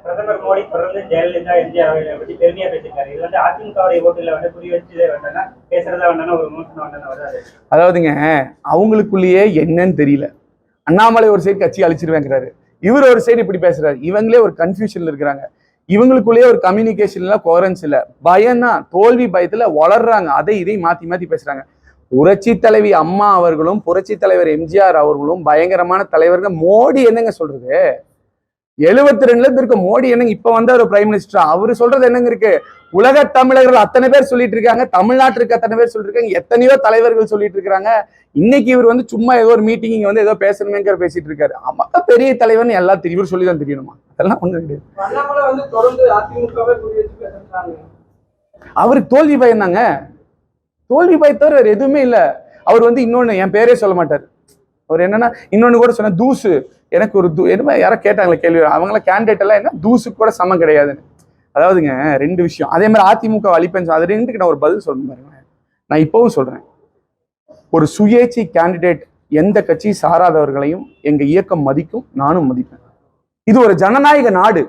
பிரதமர் மோடி தொடர்ந்து ஜெயலலிதா, எம்ஜிஆர் அவர்களை பற்றி பெருமையா பேசியிருக்காரு. இது வந்து அதிமுகவுடைய ஓட்டுல வந்து புரிய வச்சு வேண்டாம்னா பேசுறதா வேண்டாம்னா ஒரு மோசம் வேண்டாம் வராது. அதாவதுங்க, அவங்களுக்குள்ளேயே என்னன்னு தெரியல. அண்ணாமலை ஒரு சைடு கட்சி அழிச்சிருவேங்கிறாரு, இவர் ஒரு சைடு இப்படி பேசுறாரு. இவங்களே ஒரு கன்ஃபியூஷன்ல இருக்கிறாங்க. இவங்களுக்குள்ளேயே ஒரு கம்யூனிகேஷன்ல கோரன்ஸ் இல்ல, பயம்தான், தோல்வி பயத்துல வளர்றாங்க. அதை இதை மாத்தி மாத்தி பேசுறாங்க. புரட்சி தலைவி அம்மா அவர்களும் புரட்சி தலைவர் எம்ஜிஆர் அவர்களும் பயங்கரமான தலைவர்கள். மோடி என்னங்க சொல்றது? 72 இருக்க மோடி என்னங்க இப்ப வந்த ஒரு பிரைம் மினிஸ்டர்? அவரு சொல்றது என்னங்க இருக்கு? உலக தமிழர்கள் அத்தனை பேர் சொல்லிட்டு இருக்காங்க, தமிழ்நாட்டிற்கு அத்தனை பேர் சொல்லிட்டு இருக்காங்க, எத்தனையோ தலைவர்கள் சொல்லிட்டு இருக்காங்க. இன்னைக்கு இவர் வந்து சும்மா ஏதோ ஒரு மீட்டிங் இங்க வந்து ஏதோ பேசணுமேங்கிற பேசிட்டு இருக்காரு. ஆமாக்கா, பெரிய தலைவர்னு எல்லாம் தெரியும், இவர் சொல்லிதான் தெரியணுமா? அதெல்லாம் ஒண்ணு கிடையாது. அவருக்கு தோல்வி பயம் தாங்க, தோல்வி பயத்தவர் வேற எதுவுமே இல்ல. அவர் வந்து இன்னொன்னு, என் பேரே சொல்ல மாட்டார். அவர் என்னன்னா இன்னொன்னு கூட சொன்ன, தூசு. எனக்கு ஒரு என்ன யாரோ கேட்டாங்களே கேள்வி, அவங்கள கேண்டிடேட் எல்லாம் என்ன தூசுக்கு கூட சமம் கிடையாதுன்னு. அதாவதுங்க, ரெண்டு விஷயம். அதே மாதிரி அதிமுக அழிப்பேன், அது ரெண்டுக்கு நான் ஒரு பதில் சொல்லணும் பாருங்க. நான் இப்பவும் சொல்றேன், ஒரு சுயேட்சை கேண்டிடேட் எந்த கட்சி சாராதவர்களையும் எங்க இயக்கம் மதிக்கும், நானும் மதிப்பேன். இது ஒரு ஜனநாயக நாடு,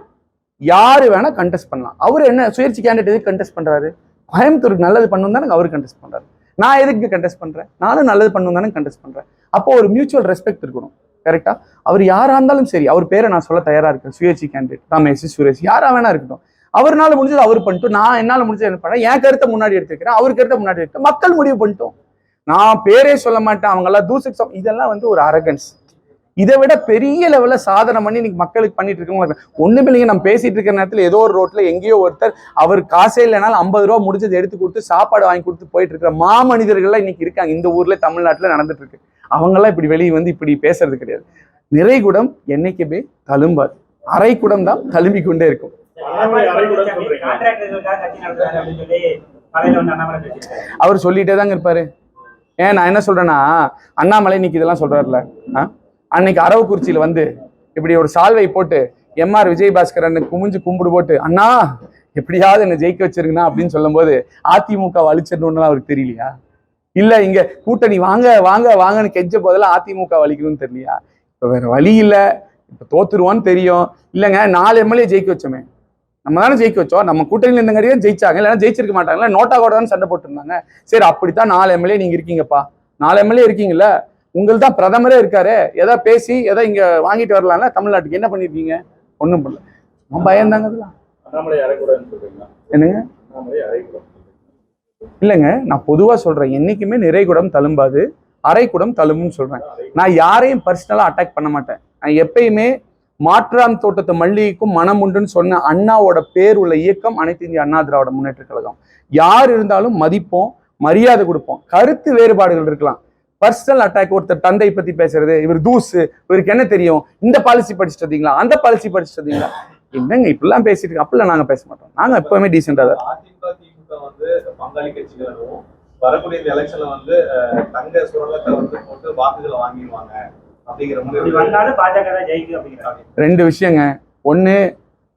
யாரு வேணா கண்டெஸ்ட் பண்ணலாம். அவரு என்ன சுயேட்சை கேண்டிடேட் எதுக்கு கண்டெஸ்ட் பண்றாரு? கோயம்புத்தூருக்கு நல்லது பண்ணணும் தானே அவரு கண்டெஸ்ட் பண்றாரு. நான் எதுக்கு கண்டெஸ்ட் பண்றேன்? நானும் நல்லது பண்ணணும் தானே கண்டெஸ்ட் பண்றேன். அப்போ ஒரு மியூச்சுவல் ரெஸ்பெக்ட் இருக்கணும். கரெக்டா? அவர் யாரா இருந்தாலும் சரி, அவர் பேரை நான் சொல்ல தயாரா இருக்கேன். சுயேட்சை கேண்டிடேட் ரமேஷ், சுரேஷ், யாரா வேணா இருக்கட்டும். அவர்னால முடிஞ்சது அவர் பண்ணிட்டு, நான் என்னால முடிஞ்சது என்ன பண்ணேன், என் கருத்தை முன்னாடி எடுத்துக்கிறேன், அவர் கருத்தை முன்னாடி எடுத்து மக்கள் முடிவு பண்ணிட்டோம். நான் பேரே சொல்ல மாட்டேன், அவங்க எல்லாம் தூசுக்கு. இதெல்லாம் வந்து ஒரு அரகன்ஸ். இதை விட பெரிய லெவல்ல சாதனை பண்ணி இன்னைக்கு மக்களுக்கு பண்ணிட்டு இருக்கவங்க ஒண்ணுமே இல்லைங்க. நம்ம பேசிட்டு இருக்கிற நேரத்துல ஏதோ ஒரு ரோட்ல எங்கேயோ ஒருத்தர் அவர் காசே இல்லைனாலும் 50 ரூபா முடிஞ்சது எடுத்து கொடுத்து சாப்பாடு வாங்கி கொடுத்து போயிட்டு இருக்கிற மாமனிதர்கள்லாம் இன்னைக்கு இருக்காங்க. இந்த ஊர்ல, தமிழ்நாட்டுல நடந்துட்டு இருக்கு. அவங்கெல்லாம் இப்படி வெளியே வந்து இப்படி பேசுறது கிடையாது. நிறைகுடம் என்னைக்குமே தழும்பாது, அரைக்குடம் தான் தழும்பி கொண்டே இருக்கும். அவர் சொல்லிட்டே தாங்க இருப்பாரு. ஏன் நான் என்ன சொல்றேன்னா, அண்ணாமலை இன்னைக்கு இதெல்லாம் சொல்றாருல, அன்னைக்கு அரவக்குறிச்சியில வந்து இப்படி ஒரு சால்வை போட்டு எம்ஆர் விஜயபாஸ்கர் அண்ணன் குமிஞ்சு கும்பிடு போட்டு, அண்ணா எப்படியாவது என்ன ஜெயிக்க வச்சிருக்கா அப்படின்னு சொல்லும் போது அதிமுக அழிச்சிடணும்னு அவருக்கு தெரியலையா? இல்ல இங்க கூட்டணி வாங்க வாங்க வாங்கன்னு கெஞ்ச போதெல்லாம் அதிமுக வலிக்கணும்னு தெரியலையா? இப்ப வேற வழி இல்ல, இப்ப தோத்துருவோன்னு தெரியும். இல்லைங்க, 4 எம்எல்ஏ ஜெயிக்க வச்சோமே, நம்ம தானே ஜெயிக்க வச்சோம். நம்ம கூட்டணியில் இருந்தங்காட்டியும் ஜெயிச்சாங்க, இல்லைன்னா ஜெயிச்சிருக்க மாட்டாங்களா? நோட்டா கூட தான் சண்டை போட்டுருந்தாங்க. சரி, அப்படித்தான் 4 எம்எல்ஏ நீங்க இருக்கீங்கப்பா, 4 எம்எல்ஏ இருக்கீங்கல்ல, உங்களுக்கு தான் பிரதமரே இருக்காரு, எதா பேசி எதா இங்க வாங்கிட்டு வரலாம்ல தமிழ்நாட்டுக்கு. என்ன பண்ணிருக்கீங்க? ஒண்ணும் பண்ணல. பயந்தாங்க அதெல்லாம். என்னங்க? இல்லைங்க, நான் பொதுவா சொல்றேன், என்னைக்குமே நிறைகுடம் தழும்பாது, அரைக்குடம் தழும்புன்னு சொல்றேன். நான் யாரையும் பர்சனலா அட்டாக் பண்ண மாட்டேன். நான் எப்பயுமே மாற்றான் தோட்டத்து மல்லிகைக்கும் மனம் உண்டுன்னு சொன்ன அண்ணாவோட பேர் உள்ள இயக்கம் அனைத்து இந்திய அண்ணா திராவிட முன்னேற்ற கழகம். யார் இருந்தாலும் மதிப்போம், மரியாதை கொடுப்போம். கருத்து வேறுபாடுகள் இருக்கலாம். பர்சனல் அட்டாக், ஒருத்தர் தந்தை பத்தி பேசுறது, இவர் தூசு, இவருக்கு என்ன தெரியும், இந்த பாலிசி படிச்சுட்டு வந்தீங்களா, அந்த பாலிசி படிச்சுட்டு வந்தீங்களா, என்னங்க இப்படிலாம் பேசிட்டு இருக்கு? அப்படிலாம் நாங்க பேச மாட்டோம். நாங்க எப்பவுமே டீசெண்டா தான். வந்து பங்காளி கட்சிகளும் வரக்கூடிய இந்த எலெக்ஷன்ல வந்து தங்க சுரங்கத்தை வந்து போட்டு வாக்குகளை வாங்கிடுவாங்க அப்படிங்கிற முடிவு. ரெண்டு விஷயங்க. ஒண்ணு,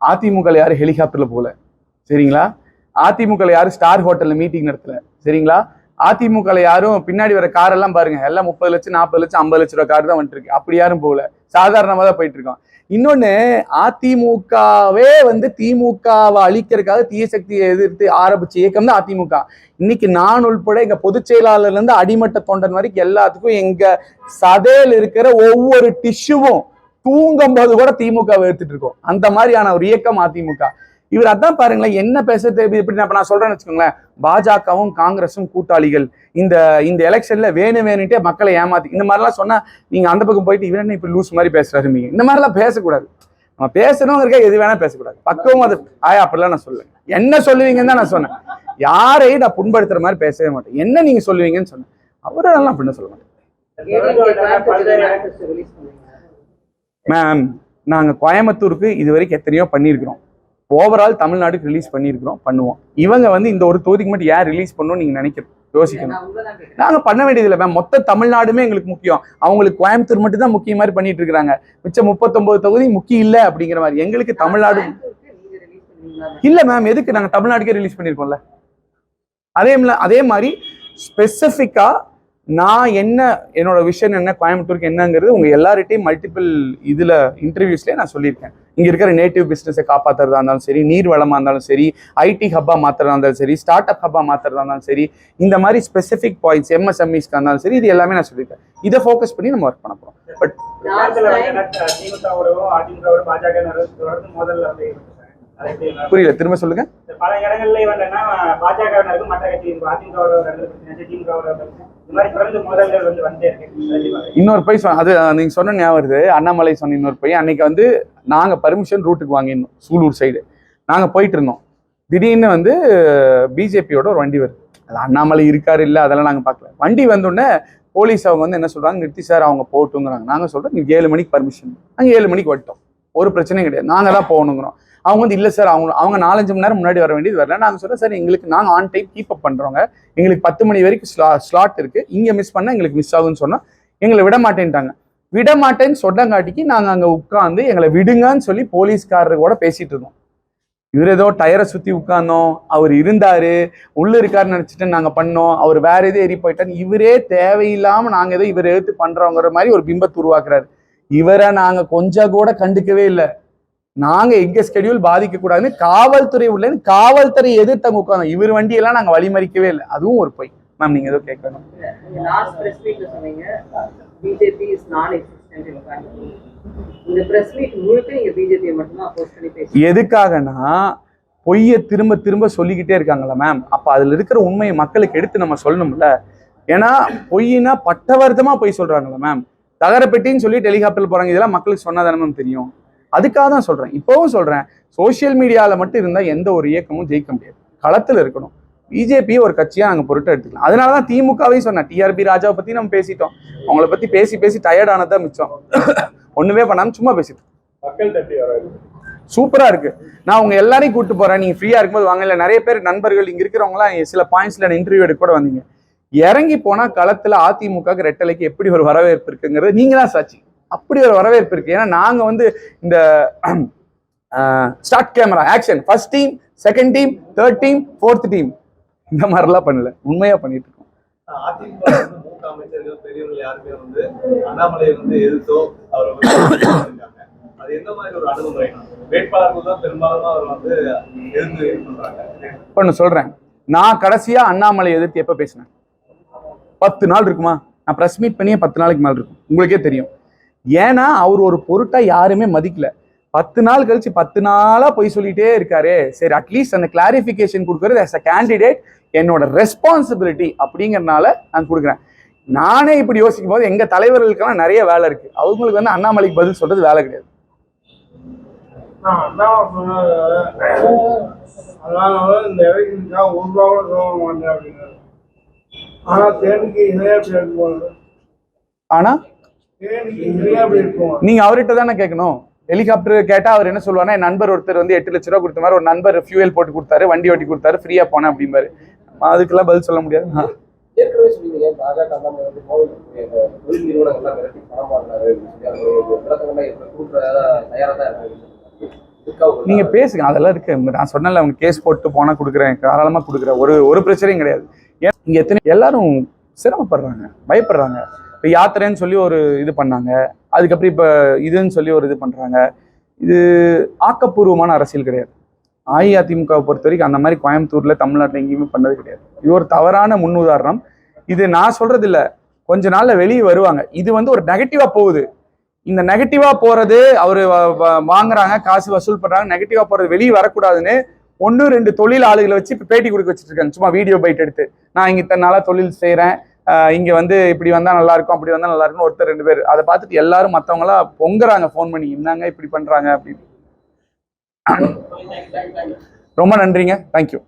அதிமுக யாரும் ஹெலிகாப்டர்ல போல, சரிங்களா? அதிமுக யாரும் ஸ்டார் ஹோட்டல்ல மீட்டிங் நடத்தல, சரிங்களா? அதிமுக யாரும் பின்னாடி வர கார் எல்லாம் பாருங்க, எல்லாம் 30 லட்சம் 40 லட்சம் 50 லட்ச ரூபா கார் தான் வந்துட்டு இருக்கு. அப்படி யாரும் போகல, சாதாரணமா தான் போயிட்டு இருக்கோம். இன்னொன்னு, அதிமுகவே திமுகவை அழிக்கிறதுக்காக தீய சக்தியை எதிர்த்து ஆரம்பிச்ச இயக்கம் தான் அதிமுக. இன்னைக்கு நான் உள்பட எங்க பொதுச் செயலாளர்ல இருந்து அடிமட்ட தொண்டன் வரைக்கும் எல்லாத்துக்கும் எங்க சதையில் இருக்கிற ஒவ்வொரு டிஷ்யூவும் தூங்கும் போது கூட திமுக எடுத்துட்டு இருக்கோம். அந்த மாதிரியான ஒரு இயக்கம் அதிமுக. இவர் அதான் பாருங்களேன், என்ன பேச இப்படி நான் சொல்றேன்னு வச்சுக்கோங்களேன், பாஜகவும் காங்கிரஸும் கூட்டாளிகள், இந்த இந்த எலெக்ஷன்ல வேணுட்டே மக்களை ஏமாத்தி இந்த மாதிரிலாம் சொன்னா நீங்க அந்த பக்கம் போயிட்டு இவர் என்ன இப்படி லூஸ் மாதிரி பேசுறாரு, இந்த மாதிரிலாம் பேசக்கூடாது. நம்ம பேசணும் இருக்கா, எது வேணா பேசக்கூடாது. பக்கமும் அது அப்படிலாம் நான் சொல்லுவேன். என்ன சொல்லுவீங்கன்னு தான் நான் சொன்னேன். யாரையும் நான் புண்படுத்துற மாதிரி பேசவே மாட்டேன். என்ன நீங்க சொல்லுவீங்கன்னு சொன்னேன். அவரெல்லாம் அப்படின்னு சொல்ல மாட்டேன். மேம், நாங்க கோயம்புத்தூருக்கு இது வரைக்கும் எத்தனையோ பண்ணியிருக்கிறோம். ஓவரால் தமிழ்நாடுக்கு ரிலீஸ் பண்ணியிருக்கிறோம், பண்ணுவோம். இவங்க இந்த ஒரு தொகுதிக்கு மட்டும் யார் ரிலீஸ் பண்ணணும்னு நீங்க நினைக்கிறோம், யோசிக்கணும். நாங்க பண்ண வேண்டியதில்லை மேம், மொத்த தமிழ்நாடுமே எங்களுக்கு முக்கியம். அவங்களுக்கு கோயம்புத்தூர் மட்டும் தான் முக்கிய மாதிரி பண்ணிட்டு இருக்காங்க. மிச்சம் 39 தொகுதி முக்கியம் இல்லை அப்படிங்கிற மாதிரி. எங்களுக்கு தமிழ்நாடு இல்ல மேம், எதுக்கு? நாங்க தமிழ்நாட்டுக்கே ரிலீஸ் பண்ணிருக்கோம்ல. அதே மாதிரி ஸ்பெசிபிக்கா நான் என்னோட விஷன் என்ன, கோயம்புத்தூருக்கு என்னங்கிறது உங்க எல்லார்ட்டையும் மல்டிபிள் இதுல இன்டர்வியூஸ்லயே நான் சொல்லியிருக்கேன். இங்க இருக்கிற நேட்டிவ் பிசினஸை காப்பாத்துறதா இருந்தாலும் சரி, நீர் வளமா இருந்தாலும் சரி, ஐடி ஹப்பா மாத்துறதா இருந்தாலும் சரி, ஸ்டார்ட் அப் ஹப்பா மாத்துறதா இருந்தாலும் சரி, இந்த மாதிரி ஸ்பெசிபிக் பாயிண்ட்ஸ் எம்எஸ்எம்இஸ்க்கு இருந்தாலும் சரி, இது எல்லாமே நான் சொல்லியிருக்கேன். இதை ஃபோக்கஸ் பண்ணி நம்ம ஒர்க் பண்ண போறோம். பட் புரியல, திரும்ப சொல்லுங்க. பல இடங்கள்ல பாஜக மற்ற கட்சி இன்னொரு போய் அது நீங்க சொன்ன ஞாபகம் வருது. அண்ணாமலை சொன்ன இன்னொரு போய் அன்னைக்கு நாங்க பர்மிஷன் ரூட்டுக்கு வாங்கிடணும், சூலூர் சைடு நாங்க போயிட்டு இருந்தோம். திடீர்னு பிஜேபியோட ஒரு வண்டி வருது. அது அண்ணாமலை இருக்காரு இல்ல அதெல்லாம் நாங்க பார்க்கல. வண்டி வந்தோடனே போலீஸ் அவங்க என்ன சொல்றாங்க, நிறுத்தி சார் அவங்க போட்டுங்கிறாங்க. நாங்க சொல்றோம் நீங்க 7 மணிக்கு பர்மிஷன், நாங்க 7 மணிக்கு வந்துட்டோம், ஒரு பிரச்சனையும் கிடையாது, நாங்க தான் போகணுங்கிறோம். அவங்க இல்ல சார், அவங்க 4-5 மணி நேரம் முன்னாடி வர வேண்டியது வரல. நாங்க சொல்றோம் சார், எங்களுக்கு நாங்க ஆன் டைம் கீப் அப் பண்றோங்க, எங்களுக்கு 10 மணி வரைக்கும் ஸ்லாட் இருக்கு, இங்க மிஸ் பண்ணா எங்களுக்கு மிஸ் ஆகுன்னு சொன்னா எங்களை விட மாட்டேன்ட்டாங்க. விட மாட்டேன்னு சொன்னங்காட்டிக்கு நாங்க அங்க உட்காந்து எங்களை விடுங்கன்னு சொல்லி போலீஸ்காரர் கூட பேசிட்டு இருந்தோம். இவர் ஏதோ டயரை சுத்தி உட்கார்ந்தோம், அவர் இருந்தாரு உள்ள இருக்காருன்னு நினைச்சிட்டு நாங்க பண்ணோம், அவர் வேற எதோ ஏறி போயிட்டாரு. இவரே தேவையில்லாம நாங்க ஏதோ இவர் எடுத்து பண்றோங்கிற மாதிரி ஒரு பிம்பத்தை உருவாக்குறாரு. இவரை நாங்க கொஞ்சம் கூட கண்டுக்கவே இல்லை. நாங்க எங்க ஸ்கெடியூல் பாதிக்க கூடாதுன்னு காவல்துறை உள்ள காவல்துறை எதிர்த்து உட்காந்தோம். இவர் வண்டியெல்லாம் நாங்க வழிமறிக்கவே இல்லை. அதுவும் ஒரு பொய். மேம் நீங்க ஏதோ கேட்கணும். எதுக்காகனா பொய்யை திரும்ப திரும்ப சொல்லிக்கிட்டே இருக்காங்களா மேம். அப்ப அதுல இருக்கிற உண்மையை மக்களுக்கு எடுத்து நம்ம சொல்லணும்ல. ஏன்னா பொய்னா பட்டவர்த்தமா பொய் சொல்றாங்களா மேம். தகரப்பெட்டின்னு சொல்லி ஹெலிகாப்டர் போறாங்க, இதெல்லாம் மக்களுக்கு சொன்னாதானே மேம் தெரியும். அதுக்காக தான் சொல்றேன், இப்பவும் சொல்றேன், சோசியல் மீடியால மட்டும் இருந்தா எந்த ஒரு இயக்கமும் ஜெயிக்க முடியாது, களத்துல இருக்கணும். பிஜேபி ஒரு கட்சியா நாங்க பொருட்டை எடுத்துக்கலாம். அதனாலதான் திமுகவையும் சொன்னேன். டிஆர்பி ராஜாவை பத்தி நம்ம பேசிட்டோம், அவங்கள பத்தி பேசி பேசி டயர்ட் ஆனதான் மிச்சம். ஒண்ணுமே பண்ணாம சும்மா பேசிட்டோம். சூப்பரா இருக்கு. நான் உங்க எல்லாரையும் கூப்பிட்டு போறேன், நீங்க ஃப்ரீயா இருக்கும்போது வாங்க. இல்ல நிறைய பேர் நண்பர்கள் இங்க இருக்கிறவங்க எல்லாம் சில பாயிண்ட்ஸ்ல இன்டர்வியூ எடுக்க கூட வந்தீங்க. இறங்கி போனா களத்துல அதிமுக ரெட்டலைக்கு எப்படி ஒரு வரவேற்பு இருக்குங்கிறது நீங்க தான் சாட்சி. அப்படி ஒரு வரவேற்பு இருக்கு. ஏன்னா நாங்க இந்த start camera action, first team, second team, third team, fourth team, இந்த மாதிரிலாம் பண்ணல, உண்மையா பண்ணிட்டு இருக்கோம். அதிமுக மூத்த அமைச்சர்கள் பெரியவர்கள் யாருமே அண்ணாமலை எதிர்த்தோ அவர் அது எந்த மாதிரி ஒரு அணுகுமுறை? வேட்பாளர்கள் தான் பெரும்பாலும் அவர் எதிர்த்து பண்றாங்க. பண்ண சொல்றேன், நான் கடைசியா அண்ணாமலை எதிர்த்து எப்ப பேசினேன்? 10 நாள் இருக்குமா? நான் பிரஸ் மீட் பண்ணியே 10 நாளைக்கு மேல இருக்கும், உங்களுக்கே தெரியும். ஏன்னா அவர் ஒரு பொருட்டா யாருமே மதிக்கல. 10 நாள் கழிச்சு 10 நாளா போய் சொல்லிட்டே இருக்காரு. சரி, அட்லீஸ்ட் அந்த கிளாரிபிகேஷன் கொடுக்கறது as a candidate என்னோட ரெஸ்பான்சிபிலிட்டி அப்படிங்கறதுனால நான் கொடுக்குறேன். நானே இப்படி யோசிக்கும் போது எங்க தலைவர்களுக்கெல்லாம் நிறைய வேலை இருக்கு, அவங்களுக்கு அண்ணாமலைக்கு பதில் சொல்றது வேலை கிடையாது. ஆனா நீங்க அவர்கிட்ட தானே கேட்கணும். ஹெலிகாப்டர் கேட்டா அவர் என்ன சொல்லுவாருன்னா, என் நண்பர் ஒருத்தர் 8 லட்ச ரூபா கொடுத்த மாதிரி ஒரு நண்பர் ஃபியூயல் போட்டு கொடுத்தாரு, வண்டி ஓட்டி கொடுத்தாரு, ஃப்ரீயா போனேன் அப்படிம்பாரு. அதுக்கெல்லாம் பதில் சொல்ல முடியாது. இருக்கா உங்களுக்கு? நீங்க பேசுங்க, அதெல்லாம் இருக்கு. நான் சொன்னல அவங்க கேஸ் போட்டு போனா கொடுக்குறேன், தாராளமா கொடுக்குறேன், ஒரு பிரச்சனையும் கிடையாது. ஏன் இங்க எத்தனை எல்லாரும் சிரமப்படுறாங்க, பயப்படுறாங்க. இப்போ யாத்திரைன்னு சொல்லி ஒரு இது பண்ணாங்க, அதுக்கப்புறம் இப்போ இதுன்னு சொல்லி ஒரு இது பண்றாங்க. இது ஆக்கப்பூர்வமான அரசியல் கிடையாது. அஇஅதிமுகவை பொறுத்த வரைக்கும் அந்த மாதிரி கோயம்புத்தூர்ல தமிழ்நாட்டில் எங்கேயுமே பண்ணது கிடையாது. இது ஒரு தவறான முன்னுதாரணம். இது நான் சொல்றது இல்ல, கொஞ்ச நாள்ல வெளியே வருவாங்க. இது வந்து ஒரு நெகட்டிவா போகுது. இந்த நெகட்டிவா போறது அவரு வாங்குறாங்க, காசு வசூல் பண்றாங்க, நெகட்டிவா போறது வெளியே வரக்கூடாதுன்னு 1-2 தொழில் ஆளுகளை வச்சு இப்ப பேட்டி கொடுக்க வச்சுட்டு இருக்காங்க. சும்மா வீடியோ பைட் எடுத்து, நான் இங்க இத்தனை நாளா தொழில் செய்யறேன், இங்க வந்து இப்படி வந்தா நல்லா இருக்கும், அப்படி வந்தா நல்லா இருக்கும்னு ஒருத்தர் 2 பேர் அதை பார்த்துட்டு எல்லாரும் மத்தவங்களா பொங்குறாங்க ஃபோன் பண்ணி, என்னங்க இப்படி பண்றாங்க அப்படின்னு. ரொம்ப நன்றிங்க. தேங்க்யூ.